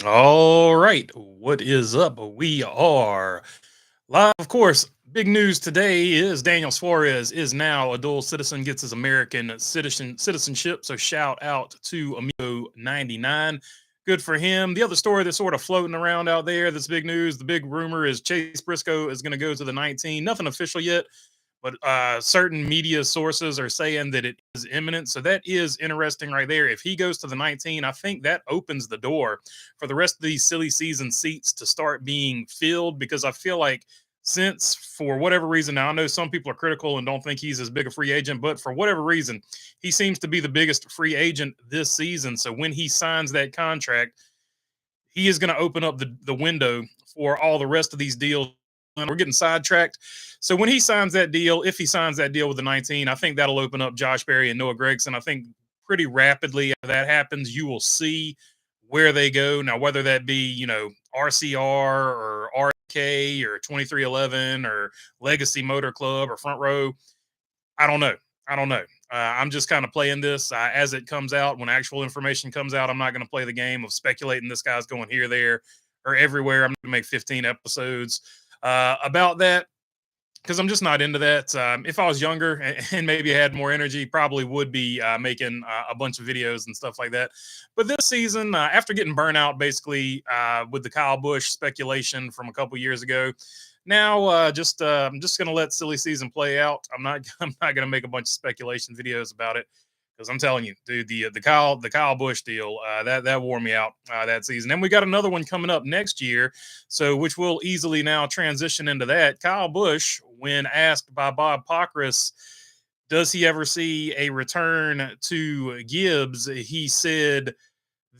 All right, what is up? We are live, of course. Big news today is Daniel Suarez is now a dual citizen, gets his American citizenship. So shout out to Amigo 99. Good for him. The other story that's sort of floating around out there, that's big news. The big rumor is Chase Briscoe is going to go to the 19. Nothing official yet, but certain media sources are saying that it is imminent. So that is interesting right there. If he goes to the 19, I think that opens the door for the rest of these silly season seats to start being filled, because I feel like, since for whatever reason, now I know some people are critical and don't think he's as big a free agent, but for whatever reason, he seems to be the biggest free agent this season. So when he signs that contract, he is going to open up the window for all the rest of these deals. We're getting sidetracked. So when he signs that deal, if he signs that deal with the 19, I think that'll open up Josh Berry and Noah Gragson. I think pretty rapidly after that happens, you will see where they go. Now, whether that be, RCR or RK or 2311 or Legacy Motor Club or Front Row, I don't know. I don't know. I'm just kind of playing this as it comes out. When actual information comes out, I'm not going to play the game of speculating this guy's going here, there, or everywhere. I'm going to make 15 episodes about that, because I'm just not into that. If I was younger and maybe had more energy, probably would be making a bunch of videos and stuff like that. But this season, after getting burnt out basically with the Kyle Busch speculation from a couple years ago, now I'm just gonna let silly season play out. I'm not gonna make a bunch of speculation videos about it, because I'm telling you, dude, the Kyle Busch deal that wore me out that season. And we got another one coming up next year, so which will easily now transition into that. Kyle Busch, when asked by Bob Pockress, does he ever see a return to Gibbs, he said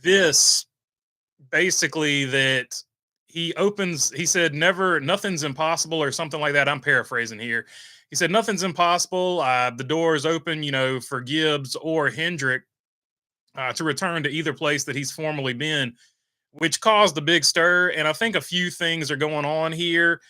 this basically, that he said, never, nothing's impossible or something like that. I'm paraphrasing here. He said, nothing's impossible. The door is open, for Gibbs or Hendrick to return to either place that he's formerly been, which caused a big stir. And I think a few things are going on here.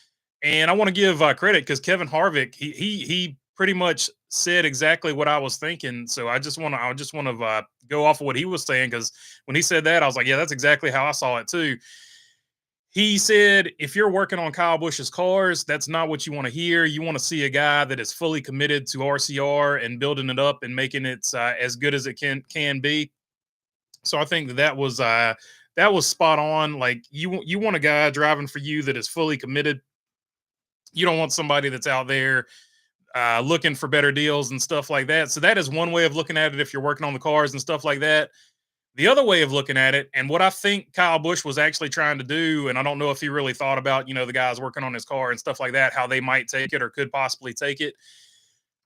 And I want to give credit, because Kevin Harvick, he pretty much said exactly what I was thinking. So I just want to go off of what he was saying, because when he said that, I was like, yeah, that's exactly how I saw it too. He said, if you're working on Kyle Busch's cars, that's not what you want to hear. You want to see a guy that is fully committed to RCR and building it up and making it as good as it can be. So I think that was spot on. Like, you want a guy driving for you that is fully committed. You don't want somebody that's out there looking for better deals and stuff like that. So that is one way of looking at it if you're working on the cars and stuff like that. The other way of looking at it, and what I think Kyle Busch was actually trying to do, and I don't know if he really thought about, the guys working on his car and stuff like that, how they might take it or could possibly take it.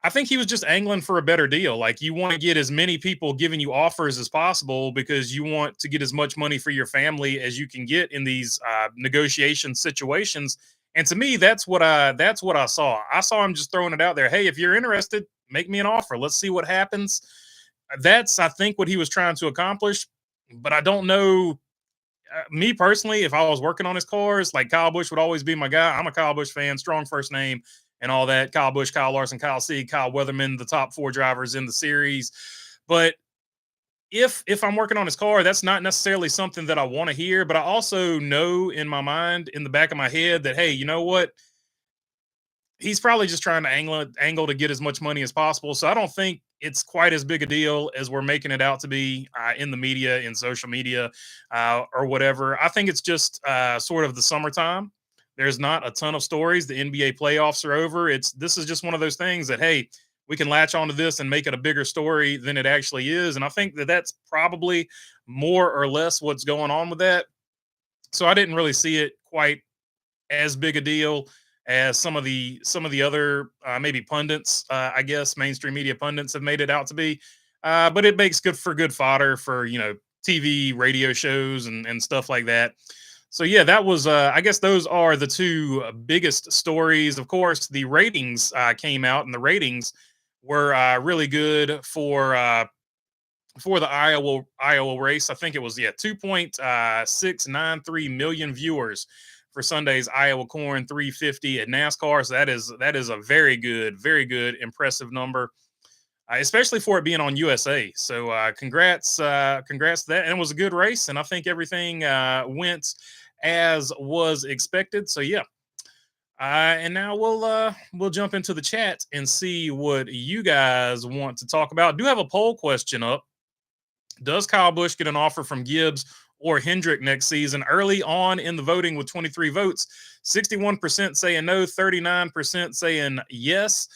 I think he was just angling for a better deal. Like, you want to get as many people giving you offers as possible, because you want to get as much money for your family as you can get in these negotiation situations. And to me, that's what I saw. I saw him just throwing it out there. Hey, if you're interested, make me an offer. Let's see what happens. That's, I think, what he was trying to accomplish. But I don't know. Me personally, if I was working on his cars, like, Kyle Busch would always be my guy. I'm a Kyle Busch fan, strong first name and all that. Kyle Busch, Kyle Larson, Kyle Sieg, Kyle Weatherman, the top four drivers in the series. But if I'm working on his car, that's not necessarily something that I want to hear. But I also know in my mind, in the back of my head, that, hey, you know what? He's probably just trying to angle to get as much money as possible. So I don't think it's quite as big a deal as we're making it out to be in the media, in social media, or whatever. I think it's just sort of the summertime. There's not a ton of stories. The NBA playoffs are over. This is just one of those things that, hey, we can latch onto this and make it a bigger story than it actually is. And I think that that's probably more or less what's going on with that. So I didn't really see it quite as big a deal as some of the other maybe pundits, I guess mainstream media pundits have made it out to be. But it makes good fodder for, TV, radio shows, and stuff like that. So yeah, that was I guess those are the two biggest stories. Of course, the ratings came out, and the ratings were really good for the Iowa race. I think it was 2.693 million viewers for Sunday's Iowa Corn 350 at NASCAR. So that is a very good, impressive number. especially for it being on USA. So congrats to that. And it was a good race, and I think everything went as was expected. So yeah. And now we'll jump into the chat and see what you guys want to talk about. Do have a poll question up. Does Kyle Busch get an offer from Gibbs or Hendrick next season? Early on in the voting with 23 votes, 61% saying no, 39% saying yes.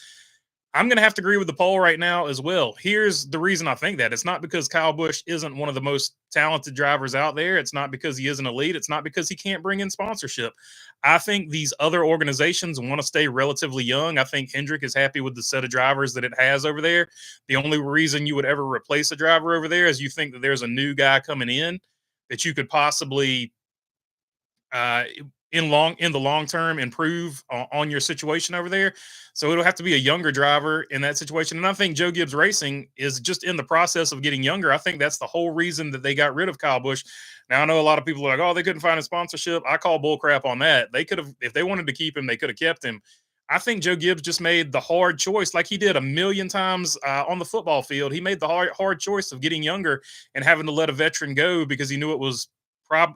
I'm going to have to agree with the poll right now as well. Here's the reason I think that. It's not because Kyle Busch isn't one of the most talented drivers out there. It's not because he isn't elite. It's not because he can't bring in sponsorship. I think these other organizations want to stay relatively young. I think Hendrick is happy with the set of drivers that it has over there. The only reason you would ever replace a driver over there is you think that there's a new guy coming in that you could possibly uh, in the long term improve on your situation over there. So it'll have to be a younger driver in that situation. And I think Joe Gibbs Racing is just in the process of getting younger. I think that's the whole reason that they got rid of Kyle Busch. Now I know a lot of people are like, oh, they couldn't find a sponsorship. I call bull crap on that. They could have, if they wanted to keep him, they could have kept him. I think Joe Gibbs just made the hard choice, like he did a million times on the football field. He made the hard choice of getting younger and having to let a veteran go because he knew it was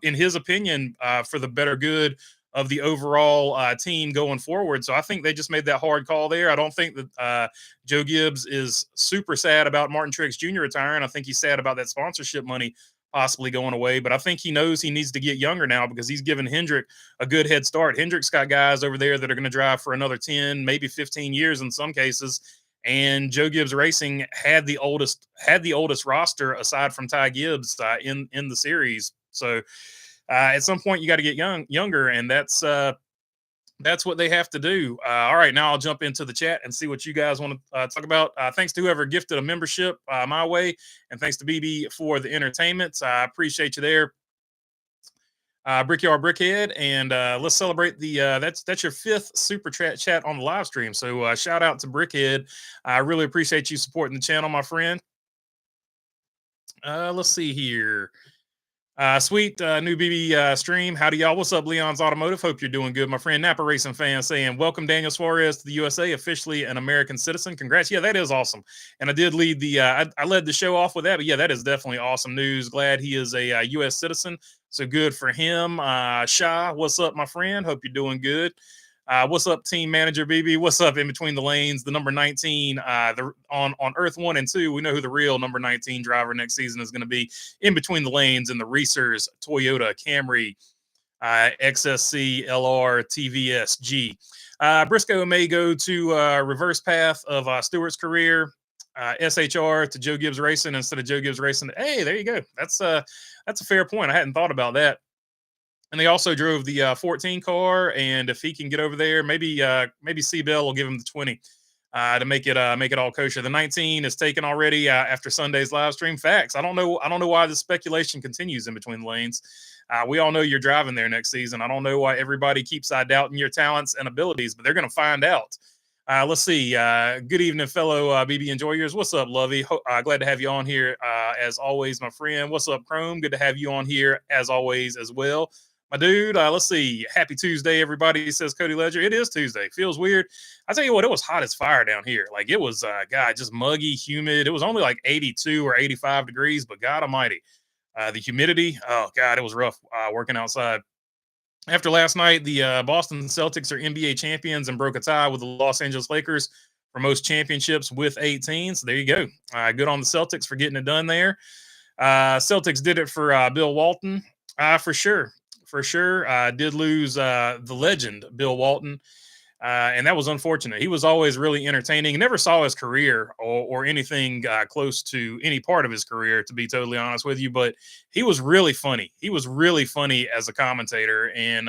in his opinion, for the better good of the overall team going forward. So I think they just made that hard call there. I don't think that Joe Gibbs is super sad about Martin Truex Jr. retiring. I think he's sad about that sponsorship money possibly going away. But I think he knows he needs to get younger now because he's given Hendrick a good head start. Hendrick's got guys over there that are going to drive for another 10, maybe 15 years in some cases. And Joe Gibbs Racing had the oldest roster aside from Ty Gibbs in the series. So at some point you got to get younger, and that's what they have to do. All right, now I'll jump into the chat and see what you guys want to talk about. Thanks to whoever gifted a membership my way, and thanks to BB for the entertainment. I appreciate you there. Brickyard Brickhead, and let's celebrate the that's your 5th super chat on the live stream. So shout out to Brickhead. I really appreciate you supporting the channel, my friend. Let's see here. Sweet new BB stream. Howdy, y'all. What's up, Leon's Automotive? Hope you're doing good. My friend Napa Racing fan saying, welcome Daniel Suarez to the USA, officially an American citizen. Congrats. Yeah, that is awesome. And I did lead the, I led the show off with that, but yeah, that is definitely awesome news. Glad he is a US citizen. So good for him. Shah, what's up, my friend? Hope you're doing good. What's up, team manager BB? What's up in between the lanes? The number 19 on Earth 1 and 2. We know who the real number 19 driver next season is going to be in between the lanes in the Reesers, Toyota, Camry, XSC, LR, TVS, G. Briscoe may go to reverse path of Stewart's career. SHR to Joe Gibbs Racing instead of Joe Gibbs Racing. Hey, there you go. That's a fair point. I hadn't thought about that. And they also drove the 14 car, and if he can get over there, maybe C-Bell will give him the 20 to make it all kosher. The 19 is taken already after Sunday's live stream. Facts. I don't know why the speculation continues in between the lanes. We all know you're driving there next season. I don't know why everybody keeps doubting your talents and abilities, but they're going to find out. Let's see. Good evening, fellow BB enjoyers. What's up, Lovey? Glad to have you on here as always, my friend. What's up, Chrome? Good to have you on here as always as well. My dude, let's see. Happy Tuesday, everybody, says Cody Ledger. It is Tuesday. Feels weird. I tell you what, it was hot as fire down here. Like it was, God, just muggy, humid. It was only like 82 or 85 degrees, but God almighty. The humidity, oh, God, it was rough working outside. After last night, the Boston Celtics are NBA champions and broke a tie with the Los Angeles Lakers for most championships with 18. So there you go. Good on the Celtics for getting it done there. Celtics did it for Bill Walton, for sure. For sure. Did lose the legend, Bill Walton. And that was unfortunate. He was always really entertaining. Never saw his career or anything close to any part of his career, to be totally honest with you. But he was really funny. He was really funny as a commentator, and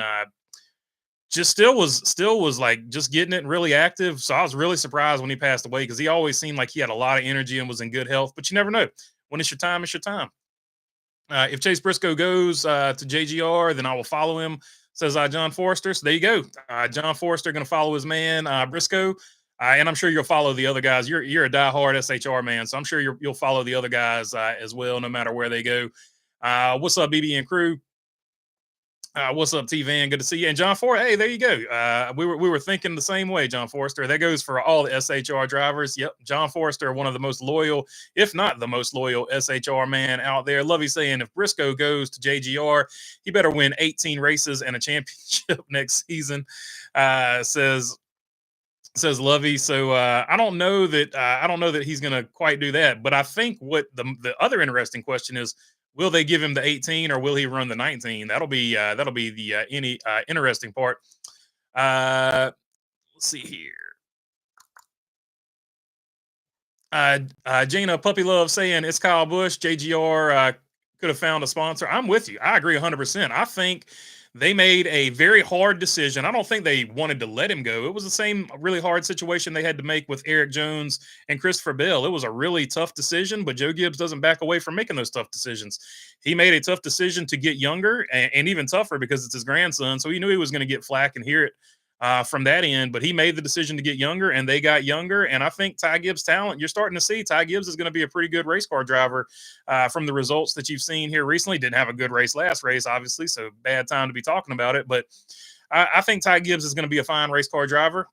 just still was like just getting it really active. So I was really surprised when he passed away because he always seemed like he had a lot of energy and was in good health. But you never know. When it's your time, it's your time. If Chase Briscoe goes to JGR, then I will follow him, says John Forrester. So there you go. John Forrester going to follow his man, Briscoe. And I'm sure you'll follow the other guys. You're a diehard SHR man, so I'm sure you'll follow the other guys as well, no matter where they go. What's up, BB and crew? What's up, T Van? Good to see you. And John Forrester, hey, there you go. We were thinking the same way, John Forrester. That goes for all the SHR drivers. Yep, John Forrester, one of the most loyal, if not the most loyal SHR man out there. Lovey saying if Briscoe goes to JGR, he better win 18 races and a championship next season. Says Lovey. So I don't know that he's going to quite do that. But I think what the other interesting question is, will they give him the 18 or will he run the 19? That'll be the any interesting part. Let's see here. Jana Puppy Love saying it's Kyle Busch. JGR could have found a sponsor. I'm with you. I agree 100%. I think they made a very hard decision. I don't think they wanted to let him go. It was the same really hard situation they had to make with Eric Jones and Christopher Bell. It was a really tough decision, but Joe Gibbs doesn't back away from making those tough decisions. He made a tough decision to get younger and even tougher because it's his grandson. So he knew he was going to get flack and hear it from that end, but he made the decision to get younger and they got younger. And I think Ty Gibbs' talent, you're starting to see Ty Gibbs is going to be a pretty good race car driver from the results that you've seen here recently. Didn't have a good race last race, obviously, so bad time to be talking about it. But I think Ty Gibbs is going to be a fine race car driver.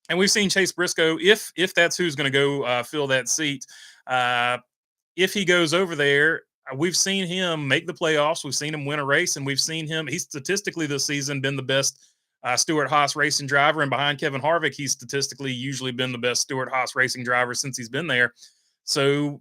And we've seen Chase Briscoe, if that's who's going to go fill that seat, if he goes over there, we've seen him make the playoffs. We've seen him win a race, and we've seen him. He's statistically this season been the best Stewart Haas racing driver, and behind Kevin Harvick, he's statistically usually been the best Stewart Haas racing driver since he's been there. So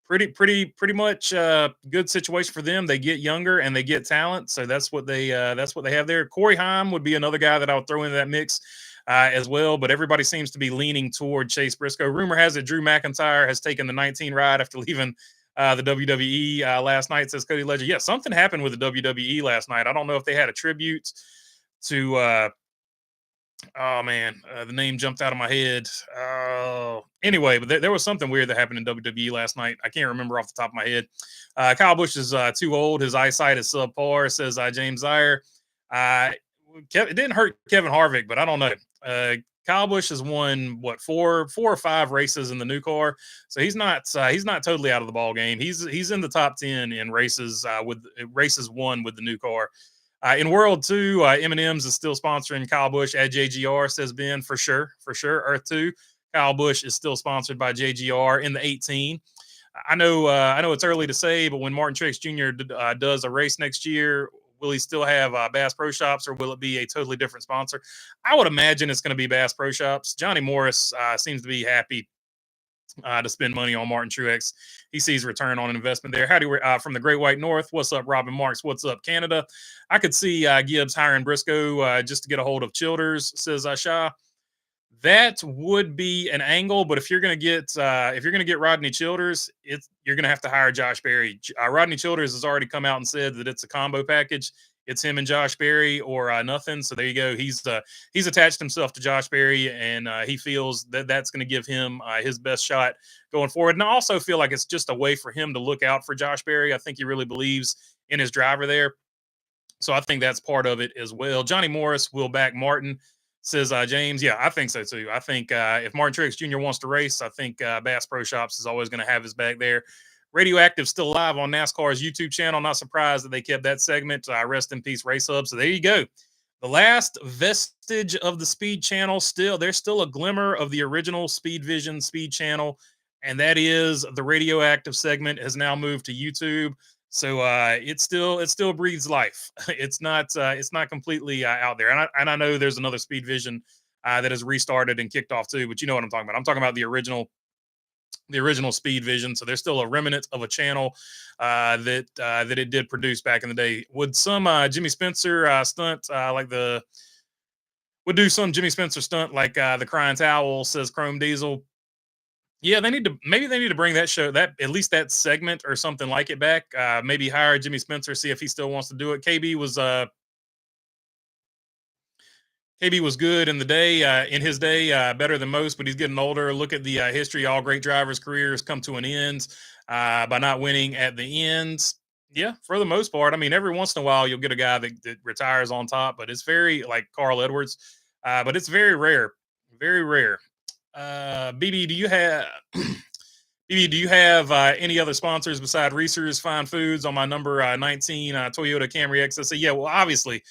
pretty much good situation for them. They get younger and they get talent, so that's what they have there. Corey Heim would be another guy that I would throw into that mix as well, but everybody seems to be leaning toward Chase Briscoe. Rumor has it Drew McIntyre has taken the 19 ride after leaving the WWE last night, says Cody Ledger. Yeah, something happened with the WWE last night. I don't know if they had a tribute to the name jumped out of my head. Anyway, but there was something weird that happened in WWE last night. I can't remember off the top of my head. Kyle Busch is too old. His eyesight is subpar, says James Zier. It didn't hurt Kevin Harvick, but I don't know. Kyle Busch has won four or five races in the new car, so he's not totally out of the ball game. He's in the top 10 in races with races won with the new car. In World 2, M&M's is still sponsoring Kyle Busch at JGR, says Ben, for sure. Earth 2, Kyle Busch is still sponsored by JGR in the 18. I know it's early to say, but when Martin Truex Jr. Does a race next year, will he still have Bass Pro Shops, or will it be a totally different sponsor? I would imagine it's going to be Bass Pro Shops. Johnny Morris seems to be happy to spend money on Martin Truex. He sees return on investment there. Howdy, from the Great White North. What's up, Robin Marks? What's up, Canada? I could see Gibbs hiring Briscoe just to get a hold of Childers, says Shah. That would be an angle, but if you're going to get Rodney Childers, you're going to have to hire Josh Berry. Rodney Childers has already come out and said that it's a combo package. It's him and Josh Berry or nothing. So there you go. He's attached himself to Josh Berry, and he feels that that's going to give him his best shot going forward. And I also feel like it's just a way for him to look out for Josh Berry. I think he really believes in his driver there. So I think that's part of it as well. Johnny Morris will back Martin, says James. Yeah, I think so too. I think if Martin Truex Jr. wants to race, I think Bass Pro Shops is always going to have his back there. Radioactive still live on NASCAR's YouTube channel. Not surprised that they kept that segment. Rest in peace, Race Hub. So there you go. The last vestige of the Speed channel. There's still a glimmer of the original Speed Vision Speed channel, and that is the Radioactive segment has now moved to YouTube. So it still breathes life. It's not completely out there. And I know there's another Speed Vision that has restarted and kicked off too. But you know what I'm talking about. I'm talking about the original Speed Vision. So there's still a remnant of a channel that it did produce back in the day. Would some Jimmy Spencer stunt would do some Jimmy Spencer stunt like the Crying Towel, says Chrome Diesel. Yeah, they need to bring that show, that at least that segment or something like it back. Maybe hire Jimmy Spencer, see if he still wants to do it. KB was good in his day, better than most, but he's getting older. Look at the history. All great drivers' careers come to an end by not winning at the end. Yeah, for the most part. I mean, every once in a while you'll get a guy that retires on top, but it's very like Carl Edwards. But it's very rare. Very rare. BB, do you have BB, do you have any other sponsors beside Reese's Fine Foods on my number 19 Toyota Camry XSE? Yeah, well, obviously,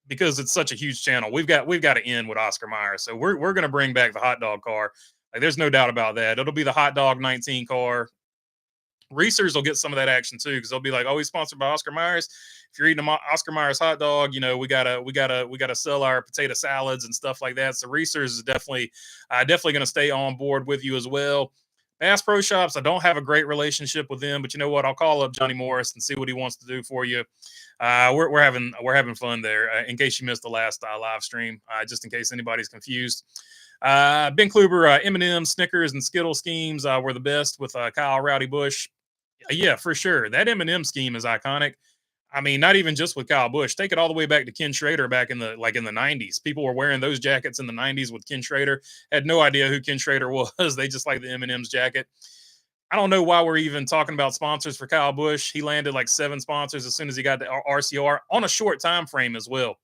because it's such a huge channel, we've got to end with Oscar Mayer. So we're gonna bring back the hot dog car. Like, there's no doubt about that. It'll be the hot dog 19 car. Reese's will get some of that action too, because they'll be like, "Oh, he's sponsored by Oscar Myers. If you're eating a Oscar Myers hot dog, we gotta sell our potato salads and stuff like that." So Reese's is definitely going to stay on board with you as well. Bass Pro Shops, I don't have a great relationship with them, but you know what? I'll call up Johnny Morris and see what he wants to do for you. We're having fun there. In case you missed the last live stream, just in case anybody's confused. Ben Kluber, M&M, Snickers, and Skittle schemes were the best with Kyle Rowdy Busch. Yeah, for sure. That M&M scheme is iconic. I mean, not even just with Kyle Busch. Take it all the way back to Ken Schrader back in the 90s. People were wearing those jackets in the 90s with Ken Schrader. Had no idea who Ken Schrader was. They just like the M&M's jacket. I don't know why we're even talking about sponsors for Kyle Busch. He landed like 7 sponsors as soon as he got to RCR on a short time frame as well.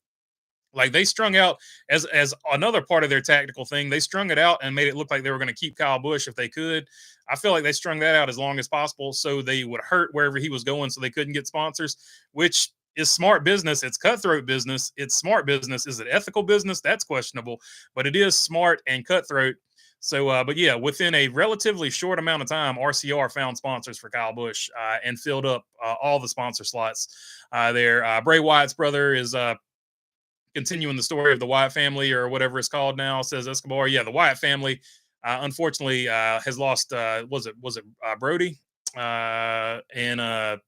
Like, they strung out as another part of their tactical thing. They strung it out and made it look like they were going to keep Kyle Busch if they could. I feel like they strung that out as long as possible so they would hurt wherever he was going, so they couldn't get sponsors, which is smart business. It's cutthroat business. It's smart business. Is it ethical business? That's questionable, but it is smart and cutthroat. So, but yeah, within a relatively short amount of time, RCR found sponsors for Kyle Busch and filled up all the sponsor slots there. Bray Wyatt's brother is continuing the story of the Wyatt family, or whatever it's called now, says Escobar. Yeah, the Wyatt family, unfortunately, has lost. Was it Brody and the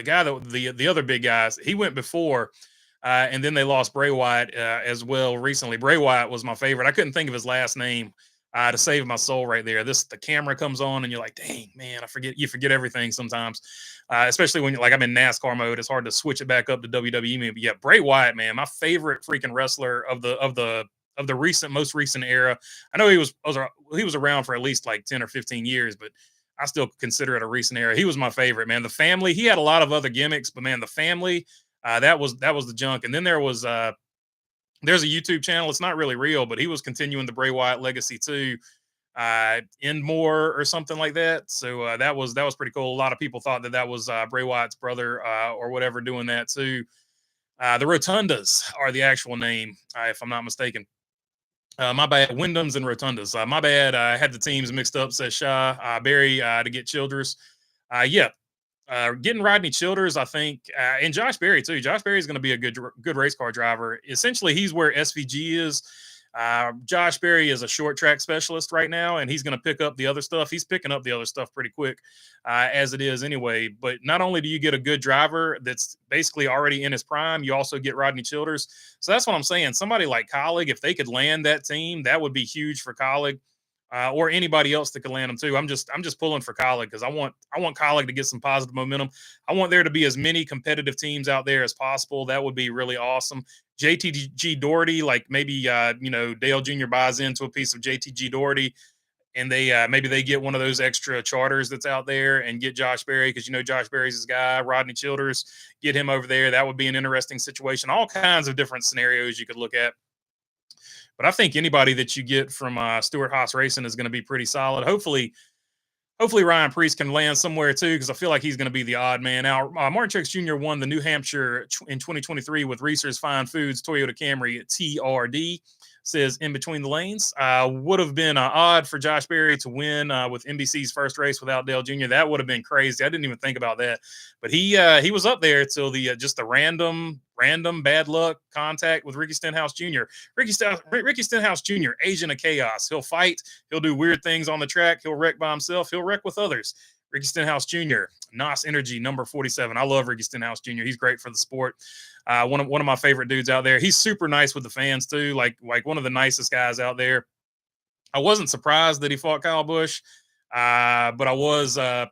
guy that the other big guys? He went before, and then they lost Bray Wyatt as well recently. Bray Wyatt was my favorite. I couldn't think of his last name. To save my soul right there. The camera comes on and you're like, dang, man, you forget everything sometimes. Especially when I'm in NASCAR mode, it's hard to switch it back up to WWE. But yeah, Bray Wyatt, man, my favorite freaking wrestler of the most recent era. I know he was around for at least like 10 or 15 years, but I still consider it a recent era. He was my favorite, man. The family, he had a lot of other gimmicks, but man, the family, that was the junk. And then there's a YouTube channel. It's not really real, but he was continuing the Bray Wyatt legacy too, More or something like that. So that was pretty cool. A lot of people thought that was Bray Wyatt's brother or whatever doing that too. The Rotundas are the actual name, if I'm not mistaken. My bad. Wyndham's and Rotundas. My bad. I had the teams mixed up, says Shaw. Barry to get Childress. Yeah, getting Rodney Childers, I think, and Josh Berry too. Josh Berry is going to be a good race car driver. Essentially, he's where SVG is. Josh Berry is a short track specialist right now, and he's going to pick up the other stuff. He's picking up the other stuff pretty quick, as it is anyway. But not only do you get a good driver that's basically already in his prime, you also get Rodney Childers. So that's what I'm saying. Somebody like Colleague, if they could land that team, that would be huge for Colleague. Or anybody else that could land them too. I'm just pulling for Colleague because I want Colleague to get some positive momentum. I want there to be as many competitive teams out there as possible. That would be really awesome. JTG Doherty, like maybe Dale Jr. buys into a piece of JTG Doherty, and they maybe they get one of those extra charters that's out there and get Josh Berry, because Josh Berry's his guy. Rodney Childers, get him over there. That would be an interesting situation. All kinds of different scenarios you could look at. But I think anybody that you get from Stewart Haas Racing is going to be pretty solid. Hopefully Ryan Preece can land somewhere too, because I feel like he's going to be the odd man out. Martin Truex Jr. won the New Hampshire in 2023 with Reese's Fine Foods Toyota Camry TRD. Says in between the lanes. Would have been odd for Josh Berry to win with NBC's first race without Dale Jr. That would have been crazy. I didn't even think about that. But he was up there till just the random bad luck contact with Ricky Stenhouse Jr. Ricky Stenhouse Jr., agent of chaos. He'll fight. He'll do weird things on the track. He'll wreck by himself. He'll wreck with others. Ricky Stenhouse Jr., NOS Energy number 47. I love Ricky Stenhouse Jr. He's great for the sport. One of my favorite dudes out there. He's super nice with the fans too. Like one of the nicest guys out there. I wasn't surprised that he fought Kyle Busch, but I was a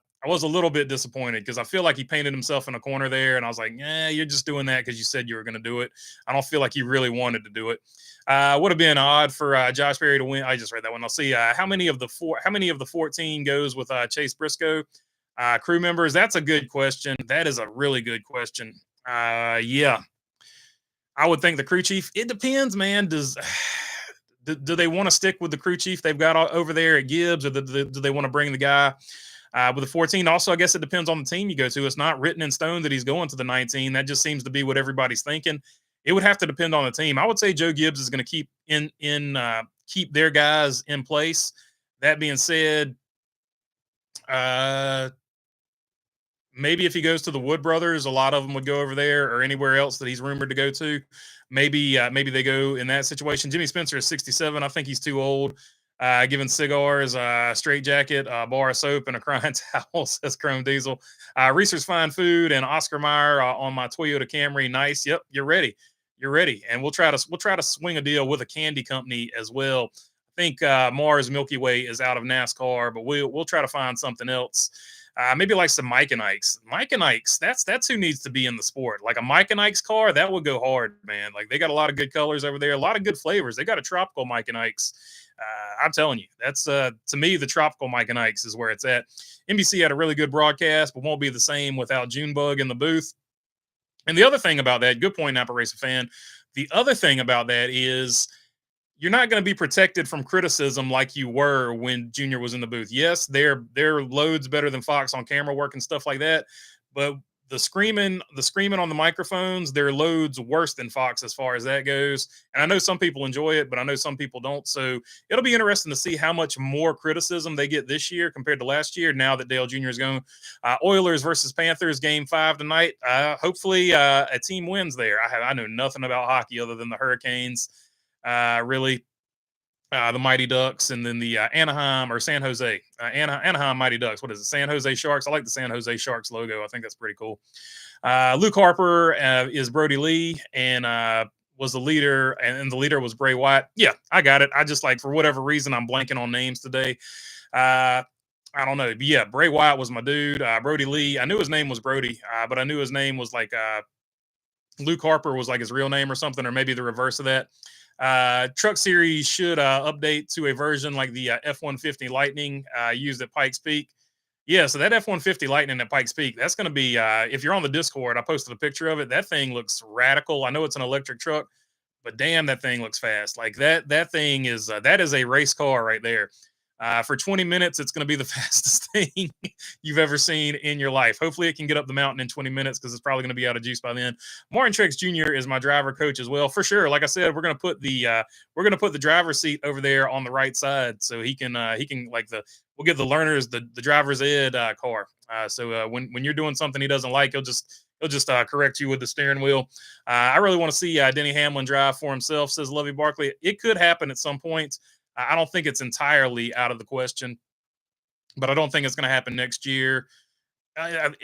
little bit disappointed because I feel like he painted himself in a corner there, and I was like, "Yeah, you're just doing that because you said you were going to do it." I don't feel like he really wanted to do it. Would have been odd for Josh Berry to win. I just read that one. I'll see how many of the 14 goes with Chase Briscoe crew members. That's a good question. That is a really good question. Yeah, I would think the crew chief. It depends, man. do they want to stick with the crew chief they've got over there at Gibbs, or do they want to bring the guy with the 14? Also, I guess it depends on the team you go to. It's not written in stone that he's going to the 19. That just seems to be what everybody's thinking. It would have to depend on the team. I would say Joe Gibbs is going to keep their guys in place. That being said, maybe if he goes to the Wood Brothers, a lot of them would go over there, or anywhere else that he's rumored to go to. Maybe they go in that situation. Jimmy Spencer is 67. I think he's too old. Giving cigars, straight jacket, a bar of soap, and a crying towel, says Chrome Diesel. Reese's Fine Food and Oscar Mayer on my Toyota Camry. Nice. Yep, you're ready. You're ready. And we'll try to swing a deal with a candy company as well. I think Mars Milky Way is out of NASCAR, but we'll try to find something else. Maybe like some Mike and Ike's. Mike and Ike's, that's who needs to be in the sport. Like a Mike and Ike's car, that would go hard, man. Like they got a lot of good colors over there, a lot of good flavors. They got a tropical Mike and Ike's. I'm telling you, that's to me, the tropical Mike and Ike's is where it's at. NBC had a really good broadcast, but won't be the same without Junebug in the booth. And the other thing about that, good point, Napa Racer fan. The other thing about that is you're not going to be protected from criticism like you were when Junior was in the booth. Yes, they're loads better than Fox on camera work and stuff like that, but the screaming on the microphones, their loads worse than Fox as far as that goes. And I know some people enjoy it, but I know some people don't. So it'll be interesting to see how much more criticism they get this year compared to last year, now that Dale Jr. is going. Oilers versus Panthers, Game 5 tonight. Hopefully a team wins there. I know nothing about hockey other than the Hurricanes, really. The Mighty Ducks, and then the Anaheim or San Jose. Anaheim Mighty Ducks. What is it? San Jose Sharks. I like the San Jose Sharks logo. I think that's pretty cool. Luke Harper is Brody Lee, and was the leader, and the leader was Bray Wyatt. Yeah, I got it. I just, like, for whatever reason, I'm blanking on names today. I don't know. But yeah, Bray Wyatt was my dude. Brody Lee. I knew his name was Brody, but I knew his name was like Luke Harper was like his real name or something, or maybe the reverse of that. Truck Series should update to a version like the F-150 Lightning used at Pikes Peak. Yeah, so that F-150 Lightning at Pikes Peak, that's going to be, if you're on the Discord, I posted a picture of it. That thing looks radical. I know it's an electric truck, but damn, that thing looks fast. Like that thing is, that is a race car right there. For 20 minutes, it's going to be the fastest thing you've ever seen in your life. Hopefully it can get up the mountain in 20 minutes, because it's probably going to be out of juice by then. Martin Truex Jr. is my driver coach as well, for sure. Like I said, we're going to put the driver's seat over there on the right side, so he can like we'll give the learners the driver's ed car. So when you're doing something he doesn't like, he'll just correct you with the steering wheel. I really want to see Denny Hamlin drive for himself, says Lovey Barkley. It could happen at some point. I don't think it's entirely out of the question, but I don't think it's going to happen next year.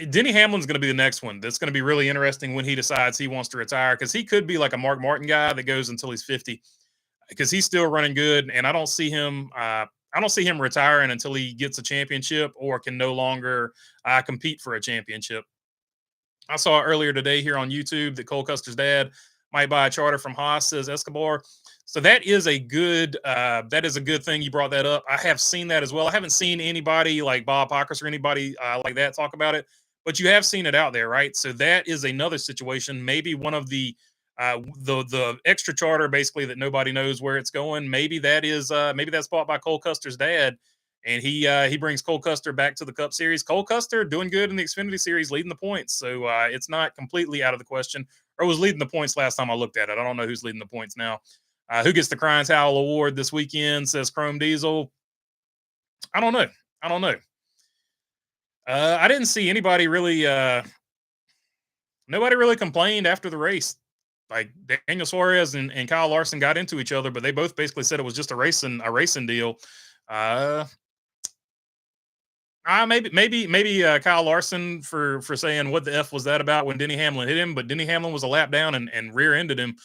Denny Hamlin's going to be the next one. That's going to be really interesting when he decides he wants to retire, because he could be like a Mark Martin guy that goes until he's 50, because he's still running good. And I don't see him retiring until he gets a championship or can no longer compete for a championship. I saw earlier today here on YouTube that Cole Custer's dad might buy a charter from Haas, says Escobar. So that is a good thing you brought that up. I have seen that as well. I haven't seen anybody like Bob Pockress or anybody like that talk about it, but you have seen it out there, right? So that is another situation. Maybe one of the extra charter, basically, that nobody knows where it's going. Maybe that's bought by Cole Custer's dad, and he brings Cole Custer back to the Cup Series. Cole Custer doing good in the Xfinity Series, leading the points. So it's not completely out of the question, or was leading the points last time I looked at it. I don't know who's leading the points now. Who gets the Crying Towel Award this weekend, says Chrome Diesel. I don't know. I didn't see anybody really, nobody really complained after the race. Like Daniel Suarez and Kyle Larson got into each other, but they both basically said it was just a racing deal. Maybe Kyle Larson for saying what the F was that about when Denny Hamlin hit him, but Denny Hamlin was a lap down and rear-ended him.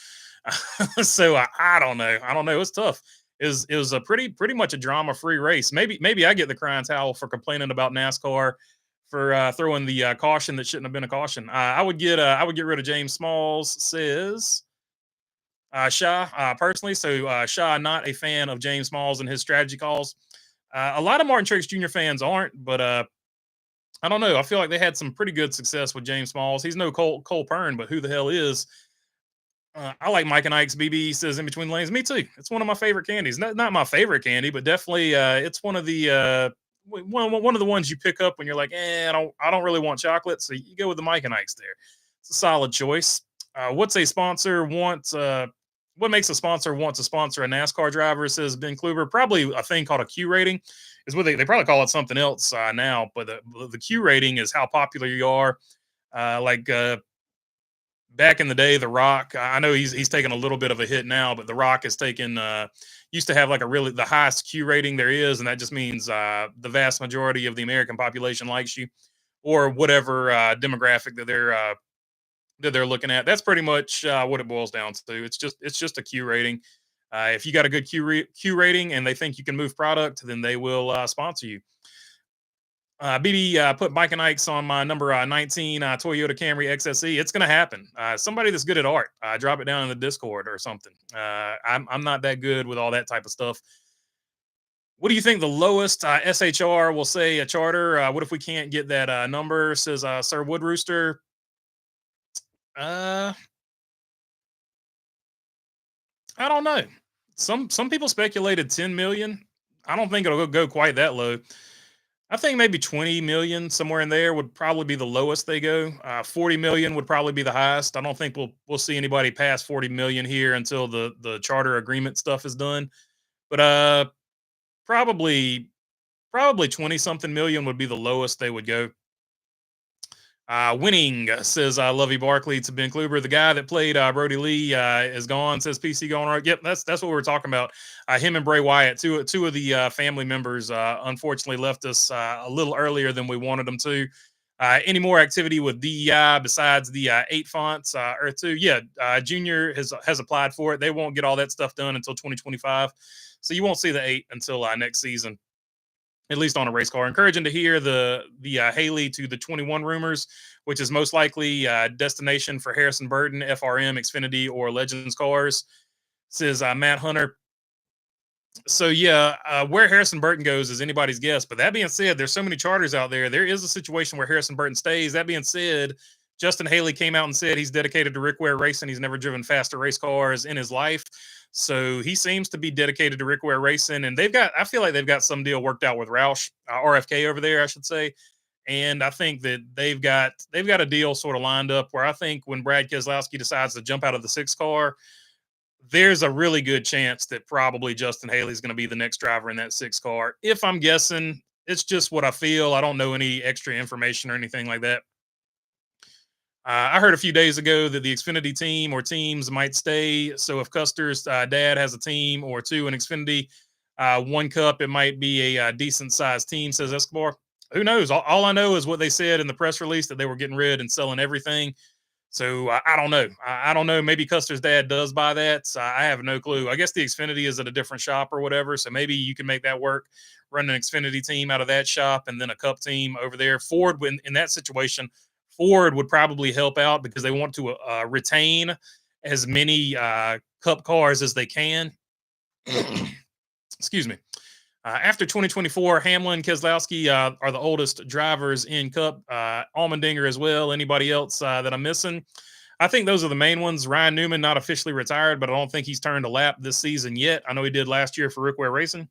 So I don't know. It's tough. It was a pretty much a drama-free race. Maybe I get the crying towel for complaining about NASCAR for throwing the caution that shouldn't have been a caution. I would get rid of James Smalls, says Shaw, personally. So Shaw, not a fan of James Smalls and his strategy calls. A lot of Martin Truex Jr. fans aren't, but I don't know. I feel like they had some pretty good success with James Smalls. He's no Cole Pern, but who the hell is? I like Mike and Ike's BB says in between lanes. Me too. It's one of my favorite candies. Not my favorite candy, but definitely it's one of the one of the ones you pick up when you're like, I don't really want chocolate. So you go with the Mike and Ike's there. It's a solid choice. What's a sponsor wants? What makes a sponsor want to sponsor a NASCAR driver? Says Ben Kluber. Probably a thing called a Q rating. Is what they probably call it something else now. But the Q rating is how popular you are. Like back in the day, The Rock. I know he's taken a little bit of a hit now, but The Rock has taken used to have like a really the highest Q rating there is, and that just means the vast majority of the American population likes you, or whatever demographic that they're looking at. That's pretty much what it boils down to. It's just a Q rating. If you got a good Q rating and they think you can move product, then they will sponsor you. BB put Mike and Ike's on my number 19 Toyota Camry XSE. It's going to happen. Somebody that's good at art, drop it down in the Discord or something. I'm not that good with all that type of stuff. What do you think the lowest SHR will say a charter? What if we can't get that number? Says Sir Wood Rooster. I don't know. Some people speculated 10 million. I don't think it'll go quite that low. I think maybe 20 million somewhere in there would probably be the lowest they go. 40 million would probably be the highest. I don't think we'll see anybody past 40 million here until the charter agreement stuff is done. But probably 20 something million would be the lowest they would go. Winning says Lovey Barkley to Ben Kluber. The guy that played Brody Lee is gone. Says PC going right. Yep, that's what we were talking about. Him and Bray Wyatt, two of the family members, unfortunately left us a little earlier than we wanted them to. Any more activity with DEI besides the 8 fonts or 2? Yeah, Junior has applied for it. They won't get all that stuff done until 2025, so you won't see the 8 until next season, at least on a race car. Encouraging to hear the Haley to the 21 rumors, which is most likely destination for Harrison Burton, FRM, Xfinity, or Legends cars. Says Matt Hunter. So yeah, where Harrison Burton goes is anybody's guess. But that being said, there's so many charters out there. There is a situation where Harrison Burton stays. That being said, Justin Haley came out and said he's dedicated to Rick Ware Racing. He's never driven faster race cars in his life. So he seems to be dedicated to Rick Ware Racing, and I feel like they've got some deal worked out with Roush, RFK over there, I should say. And I think that they've got a deal sort of lined up where I think when Brad Keselowski decides to jump out of the 6 car, there's a really good chance that probably Justin Haley is going to be the next driver in that 6 car. If I'm guessing, it's just what I feel. I don't know any extra information or anything like that. I heard a few days ago that the Xfinity team or teams might stay. So if Custer's dad has a team or 2 in Xfinity, 1 Cup, it might be a decent sized team, says Escobar. Who knows? All I know is what they said in the press release, that they were getting rid and selling everything. So I don't know. I don't know. Maybe Custer's dad does buy that. So I have no clue. I guess the Xfinity is at a different shop or whatever. So maybe you can make that work. Run an Xfinity team out of that shop and then a Cup team over there. Ford, in that situation, Ford would probably help out because they want to retain as many Cup cars as they can. Excuse me. After 2024, Hamlin, Keselowski are the oldest drivers in Cup. Allmendinger as well. Anybody else that I'm missing? I think those are the main ones. Ryan Newman, not officially retired, but I don't think he's turned a lap this season yet. I know he did last year for Rick Ware Racing.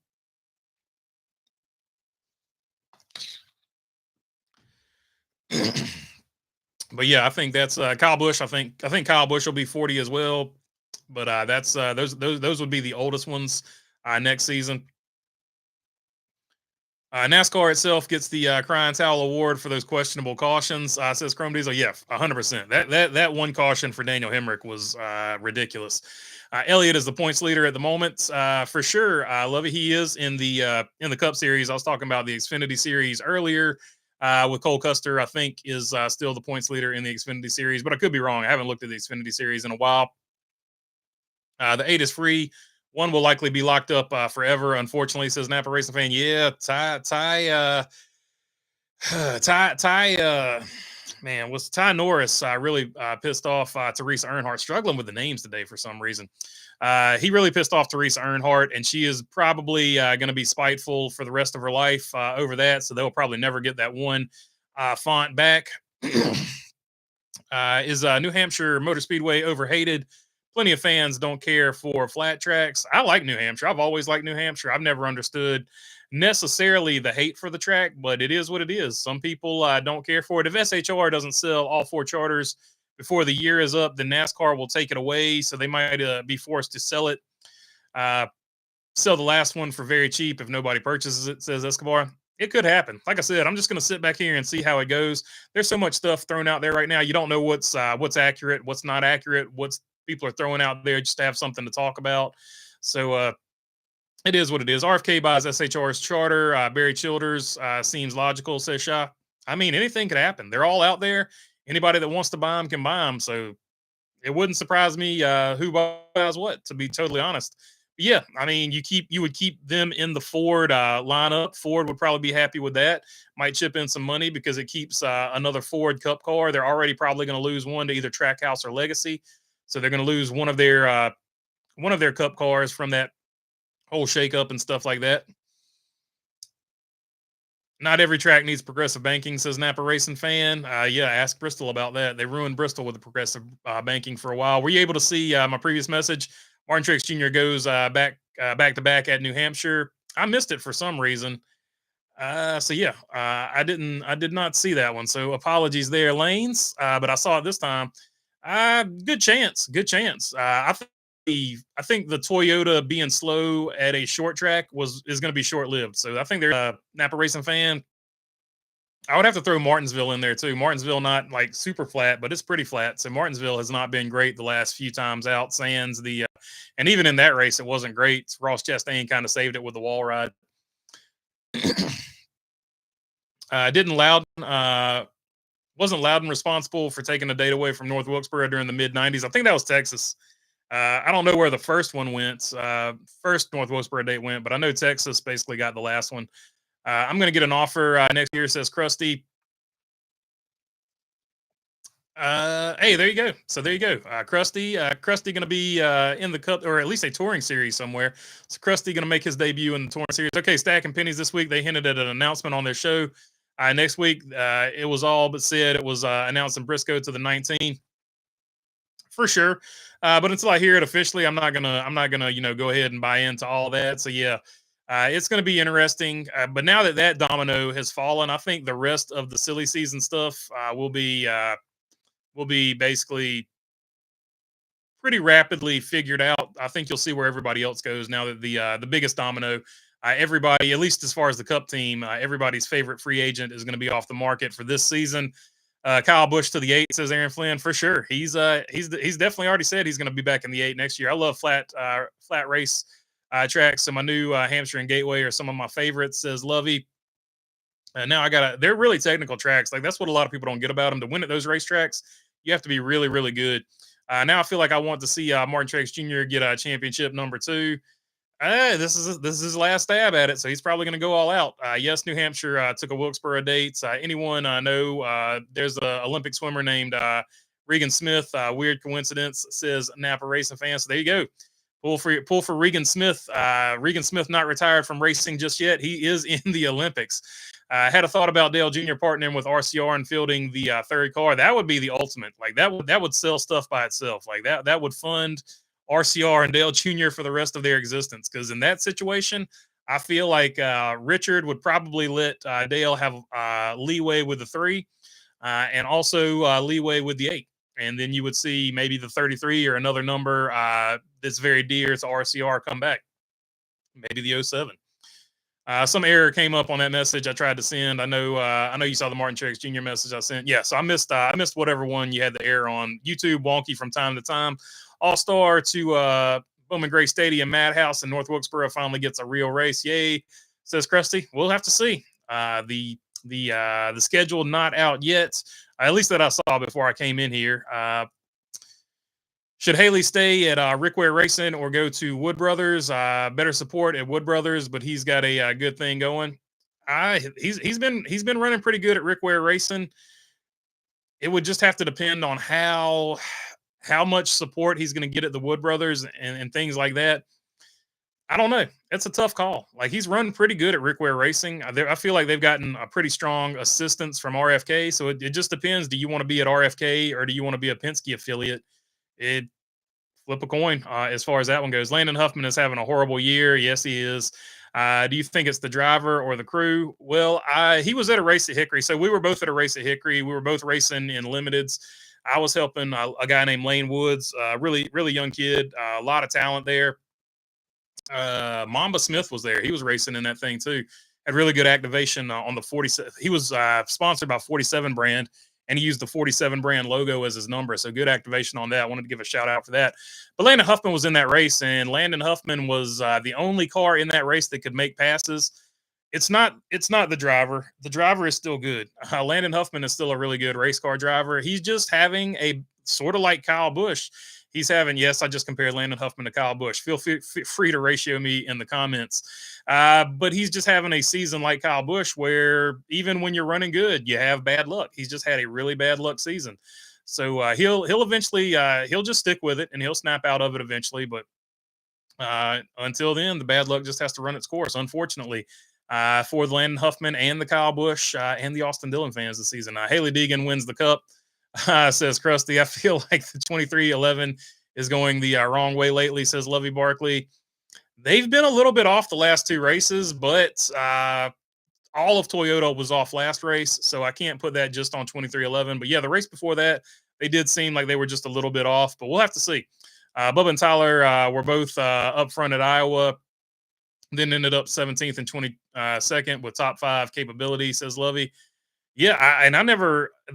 But yeah, I think that's Kyle Busch. I think Kyle Busch will be 40 as well. But that's those would be the oldest ones next season. NASCAR itself gets the Crying Towel Award for those questionable cautions. Says Chrome Diesel. Yeah, 100%. That one caution for Daniel Hemrick was ridiculous. Elliott is the points leader at the moment, for sure. Lovey, he is in the Cup Series. I was talking about the Xfinity Series earlier with Cole Custer. I think is still the points leader in the Xfinity Series, but I could be wrong. I haven't looked at the Xfinity Series in a while. The 8 is free. 1 will likely be locked up forever, unfortunately, says Napa Racing fan. Yeah, man, was Ty Norris really pissed off Teresa Earnhardt, struggling with the names today for some reason. He really pissed off Teresa Earnhardt, and she is probably going to be spiteful for the rest of her life over that, so they'll probably never get that 1 font back. Is New Hampshire Motor Speedway overhated? plenty of fans don't care for flat tracks. I like New Hampshire. I've always liked New Hampshire. I've never understood necessarily the hate for the track, but it is what it is. Some people don't care for it. If SHR doesn't sell all 4 charters before the year is up, then NASCAR will take it away. So they might be forced to sell it, uh, sell the last one for very cheap if nobody purchases it, says Escobar. It could happen. Like I said, I'm just going to sit back here and see how it goes. There's so much stuff thrown out there right now. You don't know what's accurate, what's not accurate, what's people are throwing out there just to have something to talk about. So it is what it is. RFK buys SHR's charter. Barry Childers seems logical, says Shah. I mean, anything could happen. They're all out there. Anybody that wants to buy them can buy them. So it wouldn't surprise me who buys what, to be totally honest. But yeah, I mean, you would keep them in the Ford lineup. Ford would probably be happy with that. Might chip in some money because it keeps another Ford Cup car. They're already probably going to lose one to either Trackhouse or Legacy, so they're going to lose one of their Cup cars from that whole shakeup and stuff like that. Not every track needs progressive banking, says Napa Racing fan. Yeah, ask Bristol about that. They ruined Bristol with the progressive banking for a while. Were you able to see my previous message? Martin Truex Jr. goes back to back at New Hampshire. I missed it for some reason. So yeah, I did not see that one. So apologies there, Lanes. But I saw it this time. Good chance. Good chance. I think the Toyota being slow at a short track is going to be short lived. So I think they're a Napa Racing fan. I would have to throw Martinsville in there too. Martinsville not like super flat, but it's pretty flat. So Martinsville has not been great the last few times out. Sans and even in that race, it wasn't great. Ross Chastain kind of saved it with the wall ride. Didn't Loudon wasn't Loudon responsible for taking the date away from North Wilkesboro during the mid '90s? I think that was Texas. I don't know where the first one went. First North Wilkesboro date went, but I know Texas basically got the last one. I'm going to get an offer next year, says Krusty. Hey, there you go. So there you go. Krusty going to be in the Cup, or at least a touring series somewhere. So Krusty going to make his debut in the touring series. Okay, stacking pennies this week. They hinted at an announcement on their show. Next week, it was all but said it was announcing Briscoe to the 19 for sure. But until I hear it officially, I'm not gonna go ahead and buy into all that. So yeah, it's gonna be interesting. But now that domino has fallen, I think the rest of the silly season stuff will be basically pretty rapidly figured out. I think you'll see where everybody else goes now that the biggest domino. Everybody, at least as far as the Cup team, everybody's favorite free agent is going to be off the market for this season. Kyle Busch to the 8, says Aaron Flynn. For sure, he's definitely already said he's going to be back in the 8 next year. I love flat race tracks. So my new Hampshire and Gateway are some of my favorites, says Lovey. Now they're really technical tracks. Like that's what a lot of people don't get about them. To win at those racetracks, you have to be really, really good. Now I feel like I want to see Martin Truex Jr. get a championship number 2. This is his last stab at it, so he's probably going to go all out. Yes, New Hampshire took a Wilkesboro date. Anyone know? There's an Olympic swimmer named Regan Smith. Weird coincidence, says Napa Racing fan. So there you go. Pull for Regan Smith. Regan Smith not retired from racing just yet. He is in the Olympics. I had a thought about Dale Jr. partnering with RCR and fielding the third car. That would be the ultimate. Like that would sell stuff by itself. Like that would fund RCR and Dale Jr. for the rest of their existence. Because in that situation, I feel like Richard would probably let Dale have leeway with the 3 and also leeway with the 8. And then you would see maybe the 33 or another number that's very dear to RCR come back. Maybe the 07. Some error came up on that message I tried to send. I know you saw the Martin Truex Jr. message I sent. Yeah, so I missed whatever one you had the error on. YouTube wonky from time to time. All-Star to Bowman Gray Stadium Madhouse in North Wilkesboro finally gets a real race. Yay, says Krusty. We'll have to see. The schedule not out yet. At least that I saw before I came in here. Should Haley stay at Rick Ware Racing or go to Wood Brothers? Better support at Wood Brothers, but he's got a good thing going. He's been running pretty good at Rick Ware Racing. It would just have to depend on how much support he's going to get at the Wood Brothers and things like that. I don't know. It's a tough call. Like he's run pretty good at Rick Ware Racing. I feel like they've gotten a pretty strong assistance from RFK. So it just depends. Do you want to be at RFK or do you want to be a Penske affiliate? flip a coin as far as that one goes. Landon Huffman is having a horrible year. Yes, he is. Do you think it's the driver or the crew? Well, he was at a race at Hickory, so we were both at a race at Hickory. We were both racing in limiteds. I was helping a guy named Lane Woods, really, really young kid, a lot of talent there. Mamba Smith was there. He was racing in that thing too. Had really good activation on the 47. He was sponsored by 47 brand, and he used the 47 brand logo as his number. So good activation on that. I wanted to give a shout out for that. But Landon Huffman was in that race, and Landon Huffman was the only car in that race that could make passes. It's not the driver. The driver is still good. Landon Huffman is still a really good race car driver. He's just having a sort of like Kyle Busch. He's having, yes, I just compared Landon Huffman to Kyle Busch. Feel free to ratio me in the comments. But he's just having a season like Kyle Busch where even when you're running good, you have bad luck. He's just had a really bad luck season. So he'll eventually he'll just stick with it and he'll snap out of it eventually. But until then, the bad luck just has to run its course, unfortunately, for the Landon Huffman and the Kyle Busch and the Austin Dillon fans this season. Haley Deegan wins the Cup. Says Krusty, I feel like the 2311 is going the wrong way lately, says Lovey Barkley. They've been a little bit off the last two races, but all of Toyota was off last race, so I can't put that just on 2311. But yeah, the race before that, they did seem like they were just a little bit off, but we'll have to see. Bubba and Tyler were both up front at Iowa, then ended up 17th and 22nd with top 5 capability, says Lovey. Yeah,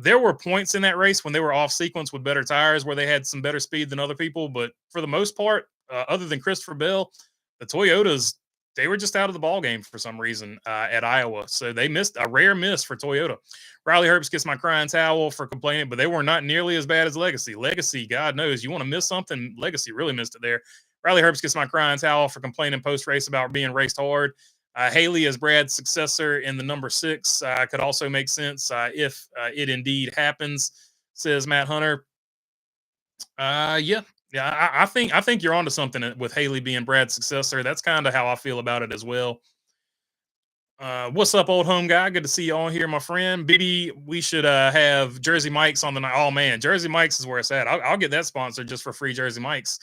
there were points in that race when they were off sequence with better tires where they had some better speed than other people. But for the most part, other than Christopher Bell, the Toyotas, they were just out of the ball game for some reason at Iowa. So they missed a rare miss for Toyota. Riley Herbst gets my crying towel for complaining, but they were not nearly as bad as Legacy. Legacy, God knows, you want to miss something, Legacy really missed it there. Riley Herbst gets my crying towel for complaining post-race about being raced hard. Haley as Brad's successor in the number 6 could also make sense if it indeed happens, says Matt Hunter. Yeah, I think you're onto something with Haley being Brad's successor. That's kind of how I feel about it as well. What's up, old home guy? Good to see you on here, my friend. BB, we should have Jersey Mike's on the night. Oh man, Jersey Mike's is where it's at. I'll get that sponsored just for free Jersey Mike's.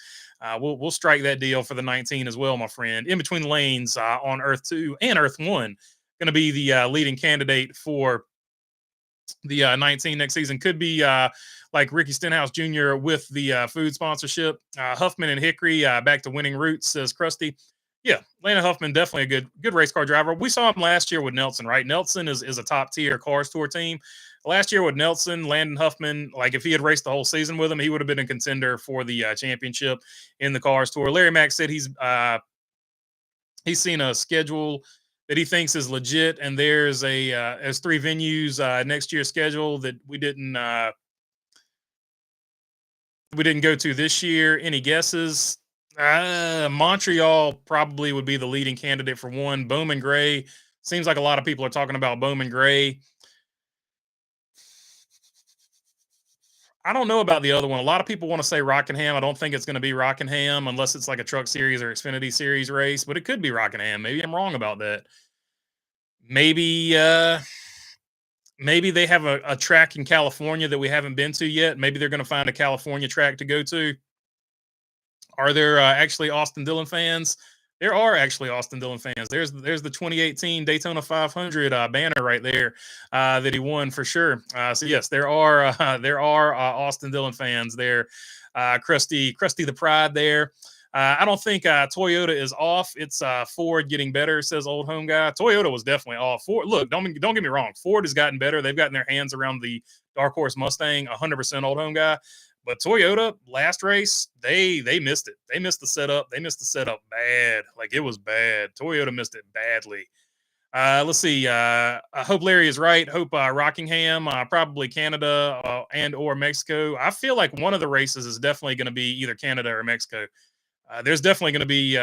We'll strike that deal for the 19 as well, my friend. In between lanes on Earth 2 and Earth 1, going to be the leading candidate for the 19 next season. Could be like Ricky Stenhouse Jr. with the food sponsorship. Huffman and Hickory back to winning roots, says Krusty. Yeah, Landon Huffman, definitely a good race car driver. We saw him last year with Nelson, right? Nelson is a top tier Cars Tour team. Last year with Nelson, Landon Huffman, like if he had raced the whole season with him, he would have been a contender for the championship in the Cars Tour. Larry Mack said he's seen a schedule that he thinks is legit, and there's 3 venues next year's schedule that we didn't go to this year. Any guesses? Montreal probably would be the leading candidate for one. Bowman Gray. Seems like a lot of people are talking about Bowman Gray. I don't know about the other one. A lot of people want to say Rockingham. I don't think it's going to be Rockingham unless it's like a Truck Series or Xfinity Series race, but it could be Rockingham. Maybe I'm wrong about that. Maybe they have a track in California that we haven't been to yet. Maybe they're going to find a California track to go to. Are there actually Austin Dillon fans? There are actually Austin Dillon fans. There's the 2018 Daytona 500 banner right there that he won for sure. So yes, there are Austin Dillon fans there. Krusty the Pride there. I don't think Toyota is off. It's Ford getting better, says old home guy. Toyota was definitely off. Ford, look, don't get me wrong. Ford has gotten better. They've gotten their hands around the Dark Horse Mustang, 100% old home guy. But Toyota, last race, they missed it. They missed the setup. They missed the setup bad. Like, it was bad. Toyota missed it badly. Let's see. I hope Larry is right. Hope Rockingham, probably Canada and or Mexico. I feel like one of the races is definitely going to be either Canada or Mexico. There's definitely going to be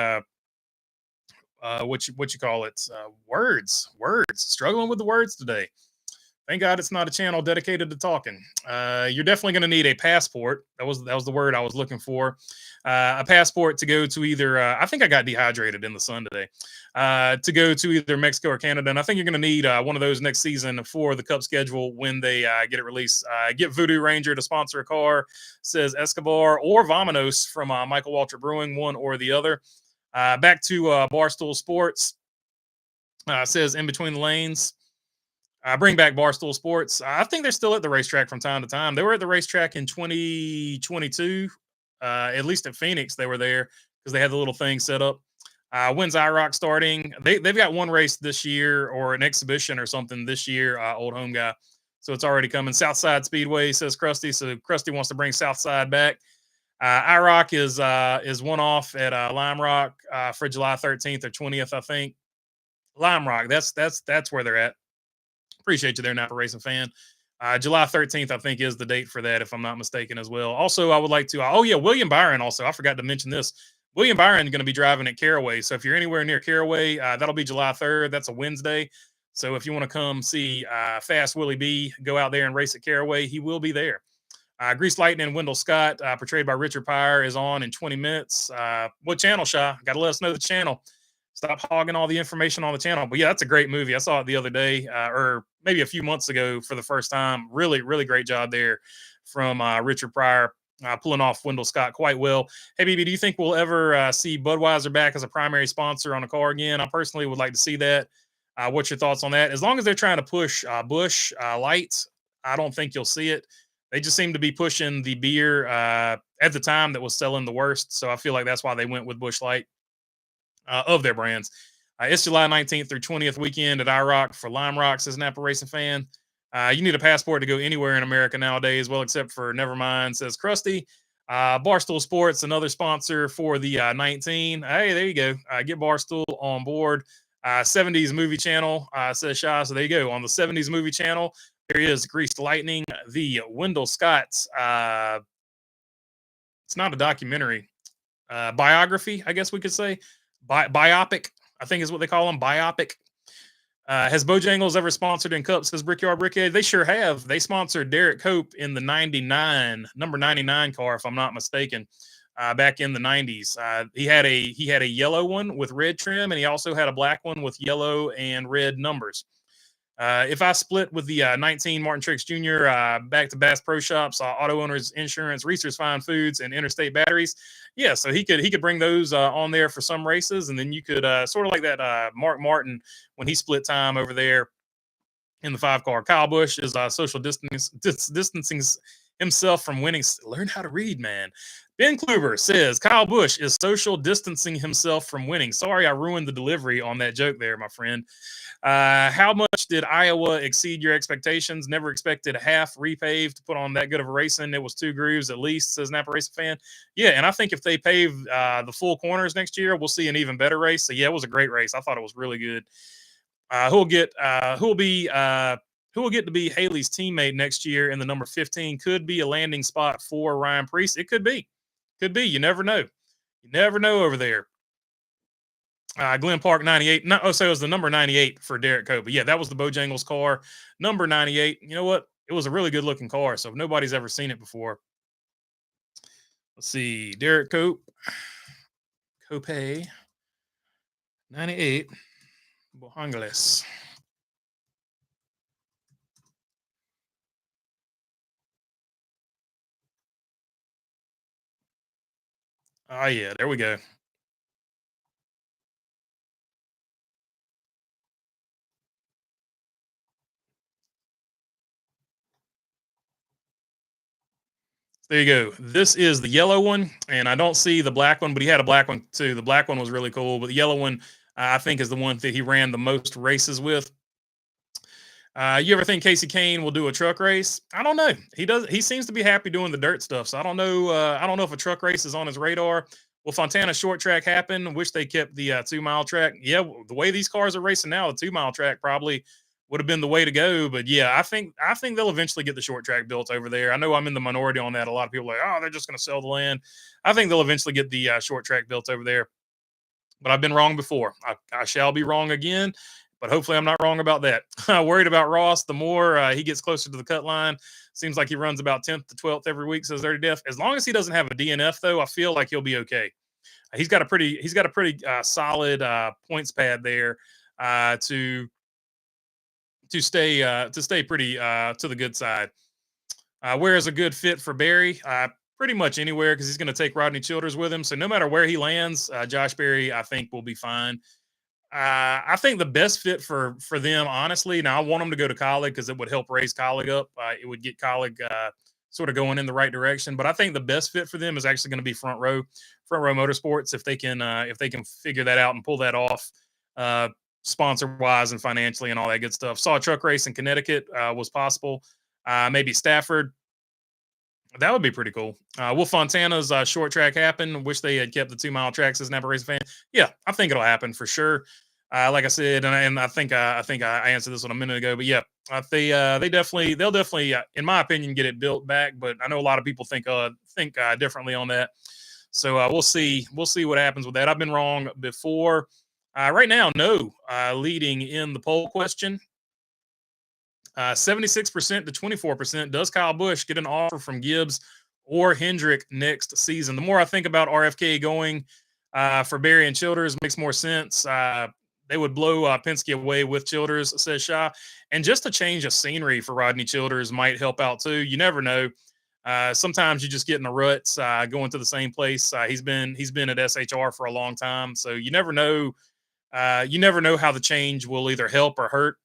what you call it? Words. Struggling with the words today. Thank God it's not a channel dedicated to talking. You're definitely going to need a passport. That was the word I was looking for. A passport to go to either. I think I got dehydrated in the sun today. To go to either Mexico or Canada, and I think you're going to need one of those next season for the Cup schedule when they get it released. Get Voodoo Ranger to sponsor a car. Says Escobar or Vominos from Michael Waltrip Brewing, one or the other. Back to Barstool Sports. Says in between the lanes. Bring back Barstool Sports. I think they're still at the racetrack from time to time. They were at the racetrack in 2022, at least at Phoenix. They were there because they had the little thing set up. When's IROC starting? They've got one race this year or an exhibition or something this year, old home guy. So it's already coming. Southside Speedway, says Krusty. So Krusty wants to bring Southside back. IROC is one off at Lime Rock for July 13th or 20th, I think. Lime Rock, that's where they're at. Appreciate you there, Napa Racing fan. July 13th, I think, is the date for that, if I'm not mistaken, as well. Also, I would like to, William Byron also. I forgot to mention this. William Byron is going to be driving at Caraway. So if you're anywhere near Caraway, that'll be July 3rd. That's a Wednesday. So if you want to come see Fast Willie B go out there and race at Caraway, he will be there. Grease Lightning and Wendell Scott, portrayed by Richard Pryor, is on in 20 minutes. What channel, Shy? Got to let us know the channel. Stop hogging all the information on the channel. But yeah, that's a great movie. I saw it the other day, or maybe a few months ago for the first time. Really, really great job there from Richard Pryor, pulling off Wendell Scott quite well. Hey, BB, do you think we'll ever see Budweiser back as a primary sponsor on a car again? I personally would like to see that. What's your thoughts on that? As long as they're trying to push Busch Light, I don't think you'll see it. They just seem to be pushing the beer at the time that was selling the worst. So I feel like that's why they went with Busch Light. Of their brands. It's July 19th through 20th weekend at IROC for Lime Rock, says Napa Racing fan. You need a passport to go anywhere in America nowadays, well, except for Nevermind, says Krusty. Barstool Sports, another sponsor for the 19. Hey, there you go. Get Barstool on board. 70s movie channel, says Shy. So there you go. On the 70s movie channel, there is Greased Lightning, the Wendell Scott's. It's not a documentary. Biography, I guess we could say. Biopic, I think is what they call them. Biopic. Has Bojangles ever sponsored in Cups? Says Brickyard Brickhead. They sure have. They sponsored Derek Cope in the number 99 car, if I'm not mistaken, back in the 90s. He had a yellow one with red trim, and he also had a black one with yellow and red numbers. If I split with the 19 Martin Trix Jr. Back to Bass Pro Shops, Auto Owners Insurance, Reese's Fine Foods, and Interstate Batteries, yeah, so he could bring those on there for some races, and then you could sort of like that Mark Martin when he split time over there in the 5-car. Kyle Busch is social distancing himself from winning. Learn how to read, man. Ben Kluber says Kyle Busch is social distancing himself from winning. Sorry, I ruined the delivery on that joke there, my friend. How much did Iowa exceed your expectations? Never expected a half repaved to put on that good of a racing. It was 2 grooves at least, says Napa Racing fan. Yeah, and I think if they pave the full corners next year, we'll see an even better race. So yeah, it was a great race. I thought it was really good. Who will get to be Haley's teammate next year in the number 15? Could be a landing spot for Ryan Preece. It could be. You never know. You never know over there. Glen Park 98. So it was the number 98 for Derek Cope. But yeah, that was the Bojangles car, number 98. You know what? It was a really good looking car. So if nobody's ever seen it before, let's see. Derek Cope 98. Bojangles. Oh yeah, there we go. There you go. This is the yellow one, and I don't see the black one, but he had a black one too. The black one was really cool, but the yellow one, I think, is the one that he ran the most races with. You ever think Casey Kane will do a truck race? I don't know. He does. He seems to be happy doing the dirt stuff. So I don't know. I don't know if a truck race is on his radar. Will Fontana short track happen? Wish they kept the 2-mile track. Yeah, the way these cars are racing now, the 2-mile track probably would have been the way to go. But yeah, I think they'll eventually get the short track built over there. I know I'm in the minority on that. A lot of people are like, oh, they're just going to sell the land. I think they'll eventually get the short track built over there. But I've been wrong before. I shall be wrong again. but hopefully I'm not wrong about that. Worried about Ross. The more he gets closer to the cut line, seems like he runs about 10th to 12th every week. Says Dirty Def. As long as he doesn't have a DNF, though, I feel like he'll be okay. He's got a pretty solid points pad there to stay pretty to the good side. Where is a good fit for Barry? Pretty much anywhere because he's going to take Rodney Childers with him. So no matter where he lands, Josh Berry, I think, will be fine. I think the best fit for them, honestly. Now I want them to go to Colleague because it would help raise Colleague up. It would get Colleague sort of going in the right direction. But I think the best fit for them is actually going to be Front Row Motorsports if they can figure that out and pull that off, sponsor wise and financially and all that good stuff. Saw a truck race in Connecticut was possible. Maybe Stafford. That would be pretty cool. Will Fontana's short track happen? Wish they had kept the 2 mile tracks as an Napa Racing fan. Yeah, I think it'll happen for sure. Like I said, and I think I answered this one a minute ago, but yeah, they'll definitely, in my opinion, get it built back. But I know a lot of people think differently on that. So we'll see what happens with that. I've been wrong before. Right now, no, leading in the poll question. 76% to 24%. Does Kyle Busch get an offer from Gibbs or Hendrick next season? The more I think about RFK going for Barry and Childers, makes more sense. They would blow Penske away with Childers, says Shaw. And just a change of scenery for Rodney Childers might help out too. You never know. Sometimes you just get in a rut going to the same place. He's been at SHR for a long time, so you never know. You never know how the change will either help or hurt.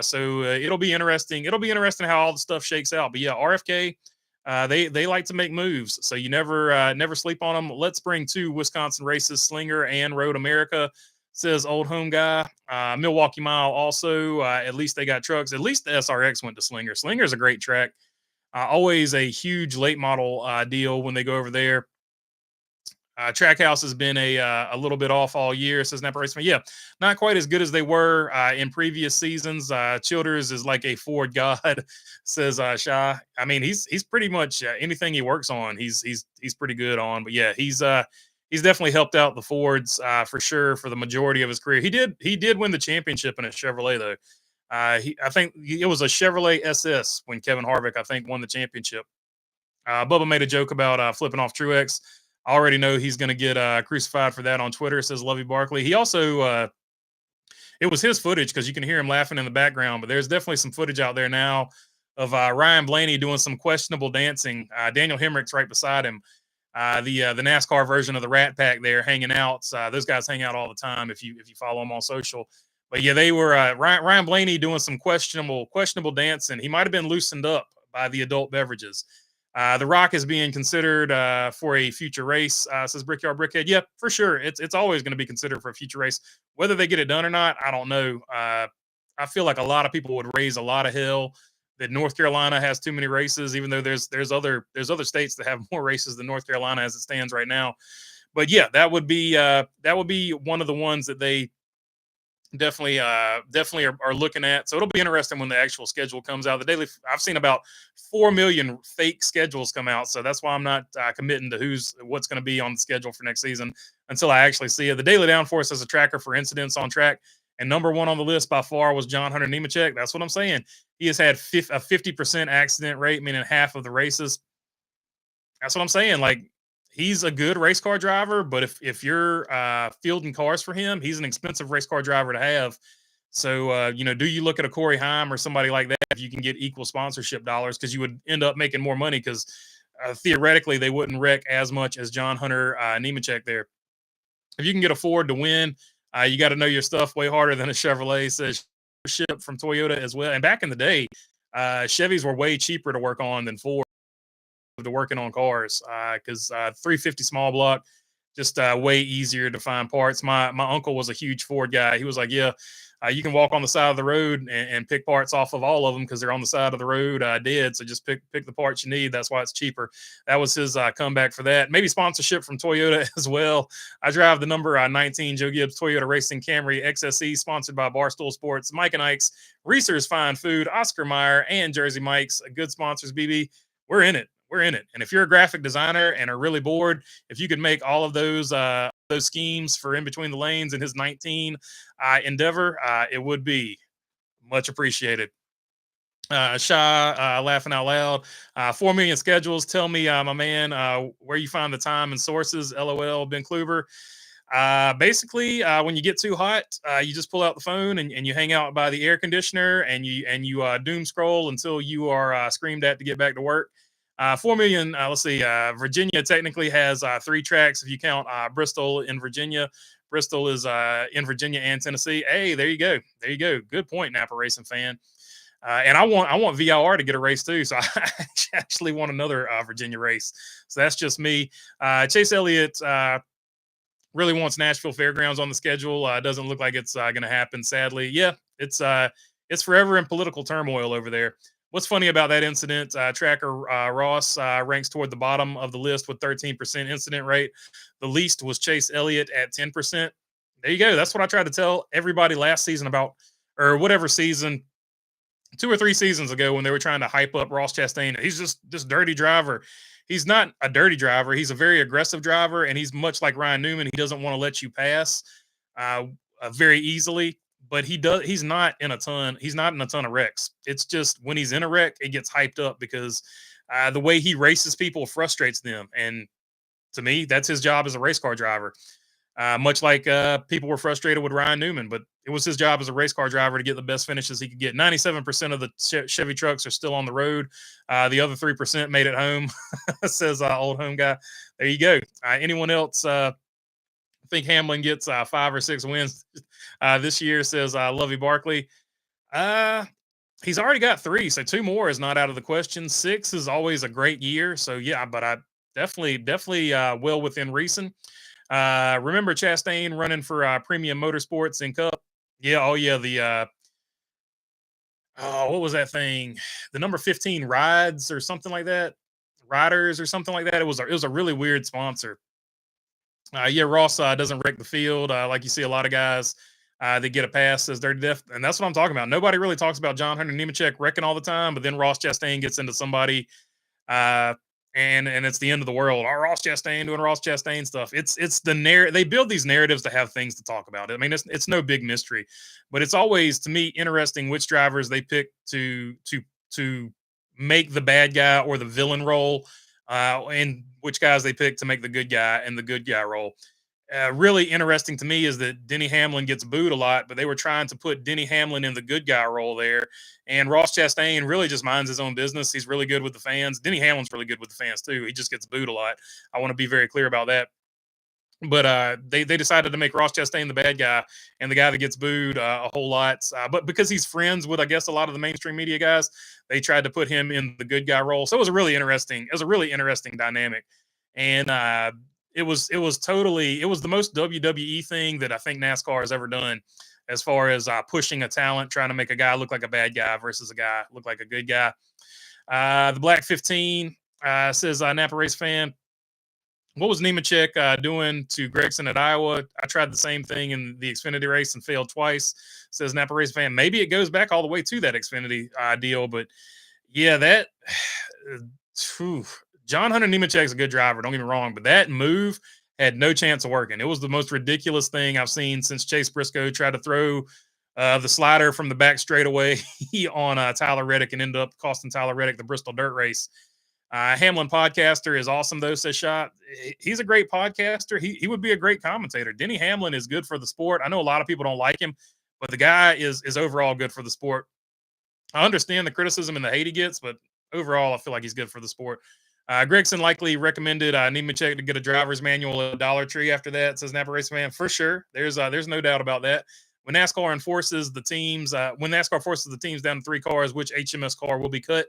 So it'll be interesting. It'll be interesting how all the stuff shakes out. But yeah, RFK, they like to make moves, so you never sleep on them. Let's bring 2 Wisconsin races, Slinger and Road America, says Old Home Guy. Milwaukee Mile also. At least they got trucks. At least the SRX went to Slinger. Slinger's a great track. Always a huge late model deal when they go over there. Trackhouse has been a little bit off all year, says Napa Racing. Yeah, not quite as good as they were in previous seasons. Childers is like a Ford god, says Shah. I mean, he's pretty much anything he works on, he's pretty good on. But yeah, he's definitely helped out the Fords for sure for the majority of his career. He did win the championship in a Chevrolet though. I think it was a Chevrolet SS when Kevin Harvick, I think, won the championship. Bubba made a joke about flipping off Truex. I already know he's going to get crucified for that on Twitter, says Lovey Barkley. He also, it was his footage because you can hear him laughing in the background, but there's definitely some footage out there now of Ryan Blaney doing some questionable dancing. Daniel Hemrick's right beside him. The NASCAR version of the Rat Pack there hanging out. Those guys hang out all the time if you follow them on social. But yeah, they were Ryan Blaney doing some questionable dancing. He might have been loosened up by the adult beverages. The Rock is being considered for a future race, says Brickyard Brickhead. Yep, for sure. It's always going to be considered for a future race. Whether they get it done or not, I don't know. I feel like a lot of people would raise a lot of hell that North Carolina has too many races, even though there's other states that have more races than North Carolina as it stands right now. But yeah, that would be one of the ones that they definitely are looking at. So it'll be interesting when the actual schedule comes out. The daily, I've seen about 4 million fake schedules come out, so that's why I'm not committing to what's going to be on the schedule for next season until I actually see it. The Daily Downforce has a tracker for incidents on track, and number 1 on the list by far was John Hunter Nemechek. That's what I'm saying. He has had a 50% accident rate, meaning half of the races. That's what I'm saying. Like, he's a good race car driver, but if you're fielding cars for him, he's an expensive race car driver to have. So, do you look at a Corey Heim or somebody like that if you can get equal sponsorship dollars? Because you would end up making more money because theoretically they wouldn't wreck as much as John Hunter Nemechek there. If you can get a Ford to win, you got to know your stuff way harder than a Chevrolet, says ship from Toyota as well. And back in the day, Chevys were way cheaper to work on than Ford to working on cars because 350 small block just way easier to find parts. My uncle was a huge Ford guy. He was like, yeah, you can walk on the side of the road and pick parts off of all of them because they're on the side of the road dead. So just pick the parts you need. That's why it's cheaper. That was his comeback for that. Maybe sponsorship from Toyota as well. I drive the number 19 Joe Gibbs Toyota Racing Camry XSE, sponsored by Barstool Sports, Mike and Ike's, Reese's Fine Food, Oscar Mayer, and Jersey Mike's. Good sponsors, BB. We're in it. we're in it. And if you're a graphic designer and are really bored, if you could make all of those schemes for in between the lanes in his 19 endeavor, it would be much appreciated. Shy laughing out loud. 4 million schedules. Tell me, my man, where you find the time and sources. LOL, Ben Kluber. Basically, when you get too hot, you just pull out the phone and you hang out by the air conditioner and you doom scroll until you are screamed at to get back to work. 4 million. Let's see. Virginia technically has 3 tracks if you count Bristol in Virginia. Bristol is in Virginia and Tennessee. Hey, there you go. There you go. Good point, Napa Racing fan. And I want VIR to get a race too. So I actually want another Virginia race. So that's just me. Chase Elliott really wants Nashville Fairgrounds on the schedule. Doesn't look like it's going to happen, sadly. Yeah, it's forever in political turmoil over there. What's funny about that incident? Tracker Ross ranks toward the bottom of the list with 13% incident rate. The least was Chase Elliott at 10%. There you go. That's what I tried to tell everybody last season about, or whatever season, 2 or 3 seasons ago when they were trying to hype up Ross Chastain. He's just this dirty driver. He's not a dirty driver. He's a very aggressive driver, and he's much like Ryan Newman. He doesn't want to let you pass very easily, but he's not in a ton of wrecks. It's just when he's in a wreck, it gets hyped up because the way he races people frustrates them. And to me, that's his job as a race car driver. Much like people were frustrated with Ryan Newman, but it was his job as a race car driver to get the best finishes he could get. 97% of the Chevy trucks are still on the road. The other 3% made it home, says old home guy. There you go. Anyone else think Hamlin gets 5 or 6 wins this year, says Lovey Barkley. He's already got 3, so 2 more is not out of the question. 6 is always a great year. So, yeah, but I definitely well within reason. Remember Chastain running for Premium Motorsports in Cup? Yeah, oh yeah, the what was that thing? The number 15 rides or something like that. Riders or something like that. It was a really weird sponsor. Yeah, Ross doesn't wreck the field. Like you see a lot of guys that get a pass as they're deaf. And that's what I'm talking about. Nobody really talks about John Hunter Nemechek wrecking all the time, but then Ross Chastain gets into somebody and it's the end of the world. Ross Chastain doing Ross Chastain stuff. It's the narrative. They build these narratives to have things to talk about. I mean, it's no big mystery, but it's always, to me, interesting which drivers they pick to make the bad guy or the villain role, and which guys they pick to make the good guy and the good guy role. Really interesting to me is that Denny Hamlin gets booed a lot, but they were trying to put Denny Hamlin in the good guy role there. And Ross Chastain really just minds his own business. He's really good with the fans. Denny Hamlin's really good with the fans too. He just gets booed a lot. I want to be very clear about that. But they decided to make Ross Chastain the bad guy and the guy that gets booed a whole lot. But because he's friends with, I guess, a lot of the mainstream media guys, they tried to put him in the good guy role. So it was a really interesting dynamic. And it was the most WWE thing that I think NASCAR has ever done, as far as pushing a talent, trying to make a guy look like a bad guy versus a guy look like a good guy. The Black 15 says Napa Race fan, what was Nemechek doing to Gregson at Iowa? I tried the same thing in the Xfinity race and failed twice, says Napa Race fan. Maybe it goes back all the way to that Xfinity deal, but yeah, that John Hunter Nemechek's a good driver, don't get me wrong, but that move had no chance of working. It was the most ridiculous thing I've seen since Chase Briscoe tried to throw the slider from the back straightaway on Tyler Reddick and ended up costing Tyler Reddick the Bristol Dirt Race. Hamlin podcaster is awesome, though, says Shot. He's a great podcaster. He would be a great commentator. Denny Hamlin is good for the sport. I know a lot of people don't like him, but the guy is overall good for the sport. I understand the criticism and the hate he gets, but overall, I feel like he's good for the sport. Gregson likely recommended Nemechek to get a driver's manual at Dollar Tree after that, says Napa Race fan. For sure. There's no doubt about that. When NASCAR forces the teams down to 3 cars, which HMS car will be cut?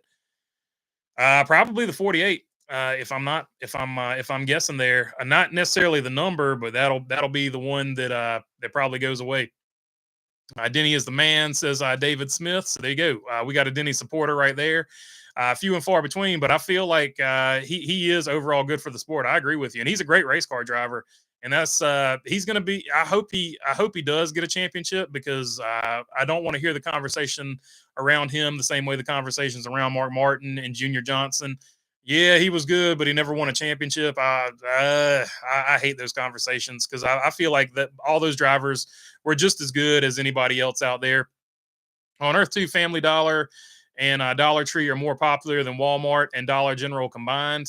Probably the 48. If I'm guessing there, not necessarily the number, but that'll be the one that probably goes away. Denny is the man, says David Smith. So there you go. We got a Denny supporter right there. Few and far between, but I feel like he is overall good for the sport. I agree with you, and he's a great race car driver. And that's he's going to be. I hope he does get a championship, because I don't want to hear the conversation around him the same way the conversations around Mark Martin and Junior Johnson. Yeah, he was good, but he never won a championship. I hate those conversations because I feel like that all those drivers were just as good as anybody else out there. On Earth 2, Family Dollar and Dollar Tree are more popular than Walmart and Dollar General combined.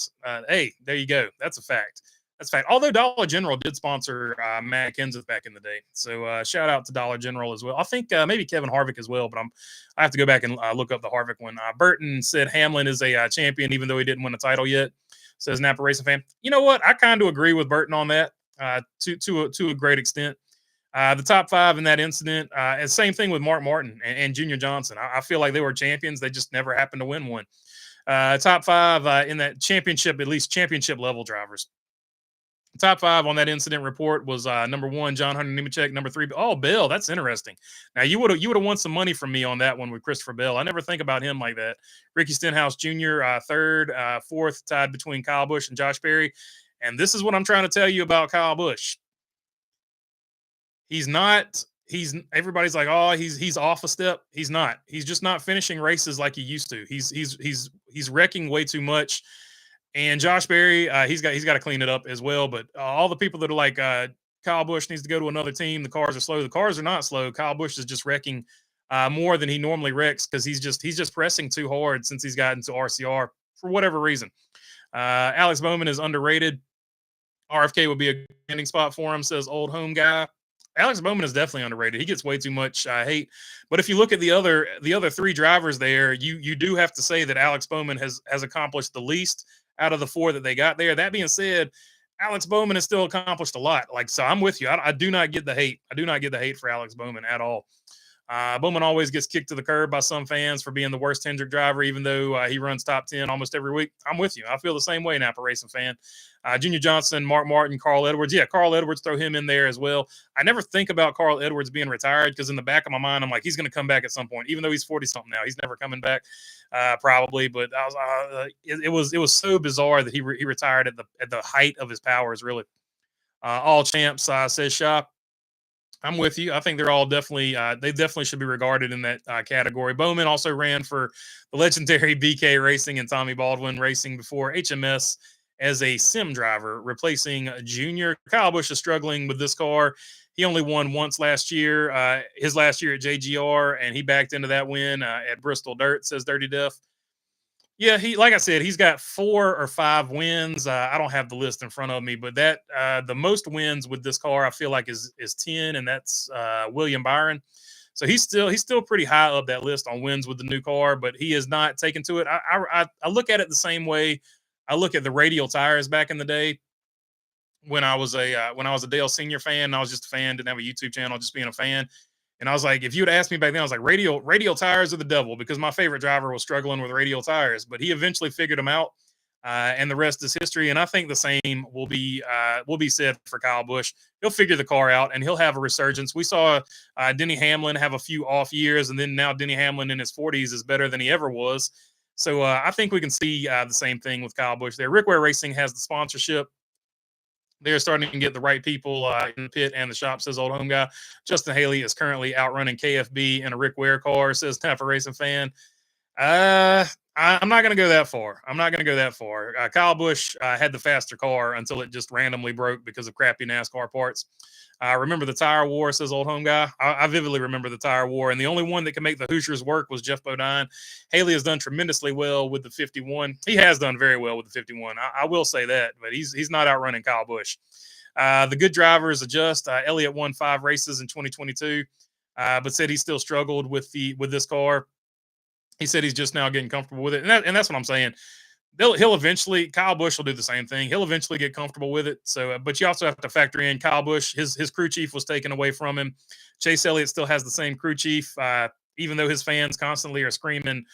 Hey, there you go. That's a fact. That's a fact. Although Dollar General did sponsor Matt Kenseth back in the day, so shout out to Dollar General as well. I think maybe Kevin Harvick as well, but I have to go back and look up the Harvick one. Burton said Hamlin is a champion, even though he didn't win a title yet. Says Napa Racing fan. You know what? I kind of agree with Burton on that to a great extent. The top five in that incident, and same thing with Mark Martin and Junior Johnson. I feel like they were champions. They just never happened to win one. Top five in that championship, at least championship level drivers. Top five on that incident report was number one, John Hunter Nemechek. Number three, oh, Bell. That's interesting. Now you would have won some money from me on that one with Christopher Bell. I never think about him like that. Ricky Stenhouse Jr. Third, fourth, tied between Kyle Busch and Josh Berry. And this is what I'm trying to tell you about Kyle Busch. He's not. Everybody's like, oh, he's off a step. He's not. He's just not finishing races like he used to. He's wrecking way too much. And Josh Berry, he's got to clean it up as well. But all the people that are like, Kyle Busch needs to go to another team. The cars are slow. The cars are not slow. Kyle Busch is just wrecking more than he normally wrecks because he's just pressing too hard since he's gotten to RCR for whatever reason. Alex Bowman is underrated. RFK would be a landing spot for him, says old home guy. Alex Bowman is definitely underrated. He gets way too much hate. But if you look at the other three drivers there, you do have to say that Alex Bowman has accomplished the least out of the four that they got there. That being said, Alex Bowman has still accomplished a lot. Like, so I'm with you. I do not get the hate. I do not get the hate for Alex Bowman at all. Bowman always gets kicked to the curb by some fans for being the worst Hendrick driver, even though he runs top 10 almost every week. I'm with you. I feel the same way, Napa Racing fan. Junior Johnson, Mark Martin, Carl Edwards. Yeah, Carl Edwards, throw him in there as well. I never think about Carl Edwards being retired because in the back of my mind, I'm like, he's going to come back at some point, even though he's 40-something now. He's never coming back, probably. But I was, it was so bizarre that he retired at the height of his powers, really. All champs, says Shop. I'm with you. I think they're all definitely they definitely should be regarded in that category. Bowman also ran for the legendary BK Racing and Tommy Baldwin Racing before HMS as a sim driver, replacing Junior. Kyle Busch is struggling with this car. He only won once last year, his last year at JGR, and he backed into that win at Bristol Dirt, says Dirty Death. Yeah, like I said, he's got 4 or 5 wins. I don't have the list in front of me, but that the most wins with this car, I feel like is 10, and that's William Byron. So he's still pretty high up that list on wins with the new car, but he is not taken to it. I look at it the same way I look at the radial tires back in the day when I was a Dale Senior fan. I was just a fan, didn't have a YouTube channel, just being a fan. And I was like, if you'd asked me back then, I was like, radial tires are the devil, because my favorite driver was struggling with radial tires, but he eventually figured them out, and the rest is history. And I think the same will be said for Kyle Busch. He'll figure the car out, and he'll have a resurgence. We saw Denny Hamlin have a few off years, and then now Denny Hamlin in his 40s is better than he ever was. So I think we can see the same thing with Kyle Busch there. Rick Ware Racing has the sponsorship. They're starting to get the right people in the pit and the shop, says old home guy. Justin Haley is currently outrunning KFB in a Rick Ware car, says Napa Racing fan. I'm not going to go that far. Kyle Busch had the faster car until it just randomly broke because of crappy NASCAR parts. Remember the tire war, says old home guy. I vividly remember the tire war, and the only one that could make the Hoosiers work was Jeff Bodine. Haley has done tremendously well with the 51. He has done very well with the 51. I will say that, but he's not outrunning Kyle Busch. The good drivers adjust. Elliott won 5 races in 2022, but said he still struggled with this car. He said he's just now getting comfortable with it, and that's what I'm saying. He'll eventually. Kyle Busch will do the same thing. He'll eventually get comfortable with it. So, but you also have to factor in Kyle Busch. His crew chief was taken away from him. Chase Elliott still has the same crew chief, even though his fans constantly are screaming,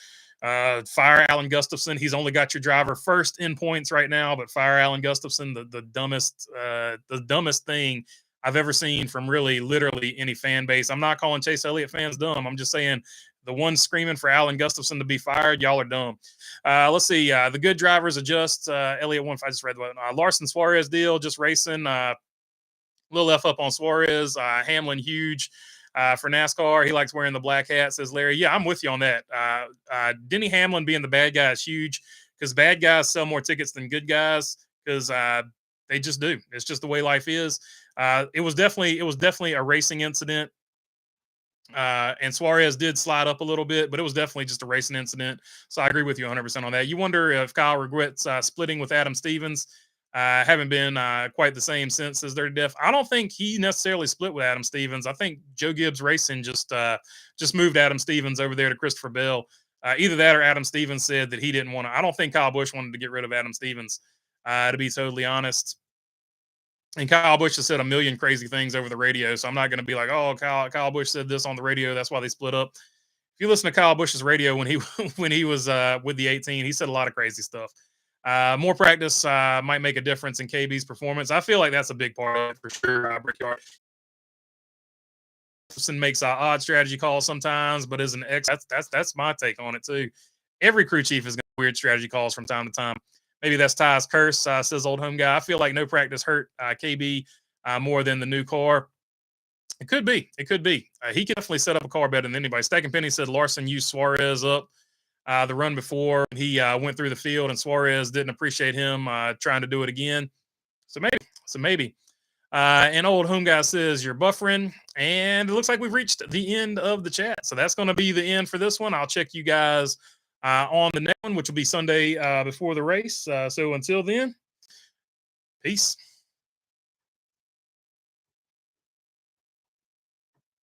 "Fire Alan Gustafson." He's only got your driver first in points right now, but fire Alan Gustafson. The dumbest thing I've ever seen from really literally any fan base. I'm not calling Chase Elliott fans dumb. I'm just saying, the ones screaming for Alan Gustafson to be fired, y'all are dumb. Let's see. The good drivers adjust. Elliott won. I just read the one. Larson Suarez deal, just racing. Little F up on Suarez. Hamlin, huge for NASCAR. He likes wearing the black hat, says Larry. Yeah, I'm with you on that. Denny Hamlin being the bad guy is huge. because bad guys sell more tickets than good guys because they just do. It's just the way life is. It was definitely a racing incident. And Suarez did slide up a little bit, but it was definitely just a racing incident. So I agree with you 100% on that. You wonder if Kyle regrets splitting with Adam Stevens. Haven't been quite the same since his dirty death. I don't think he necessarily split with Adam Stevens. I think Joe Gibbs Racing just moved Adam Stevens over there to Christopher Bell. Either that or Adam Stevens said that he didn't want to. I don't think Kyle Busch wanted to get rid of Adam Stevens, to be totally honest. And Kyle Busch has said a million crazy things over the radio, so I'm not going to be like, oh, Kyle Busch said this on the radio, that's why they split up. If you listen to Kyle Busch's radio when he when he was with the 18, he said a lot of crazy stuff. More practice might make a difference in KB's performance. I feel like that's a big part of it for sure. Brickyard makes odd strategy calls sometimes, but as an ex, that's my take on it too. Every crew chief is going to weird strategy calls from time to time. Maybe that's Ty's curse, says old home guy. I feel like no practice hurt KB more than the new car. It could be. It could be. He can definitely set up a car better than anybody. Stacking Penny said Larson used Suarez up the run before. He went through the field, and Suarez didn't appreciate him trying to do it again. So maybe. And old home guy says you're buffering, and it looks like we've reached the end of the chat. So that's going to be the end for this one. I'll check you guys on the next one, which will be Sunday before the race. So until then, peace.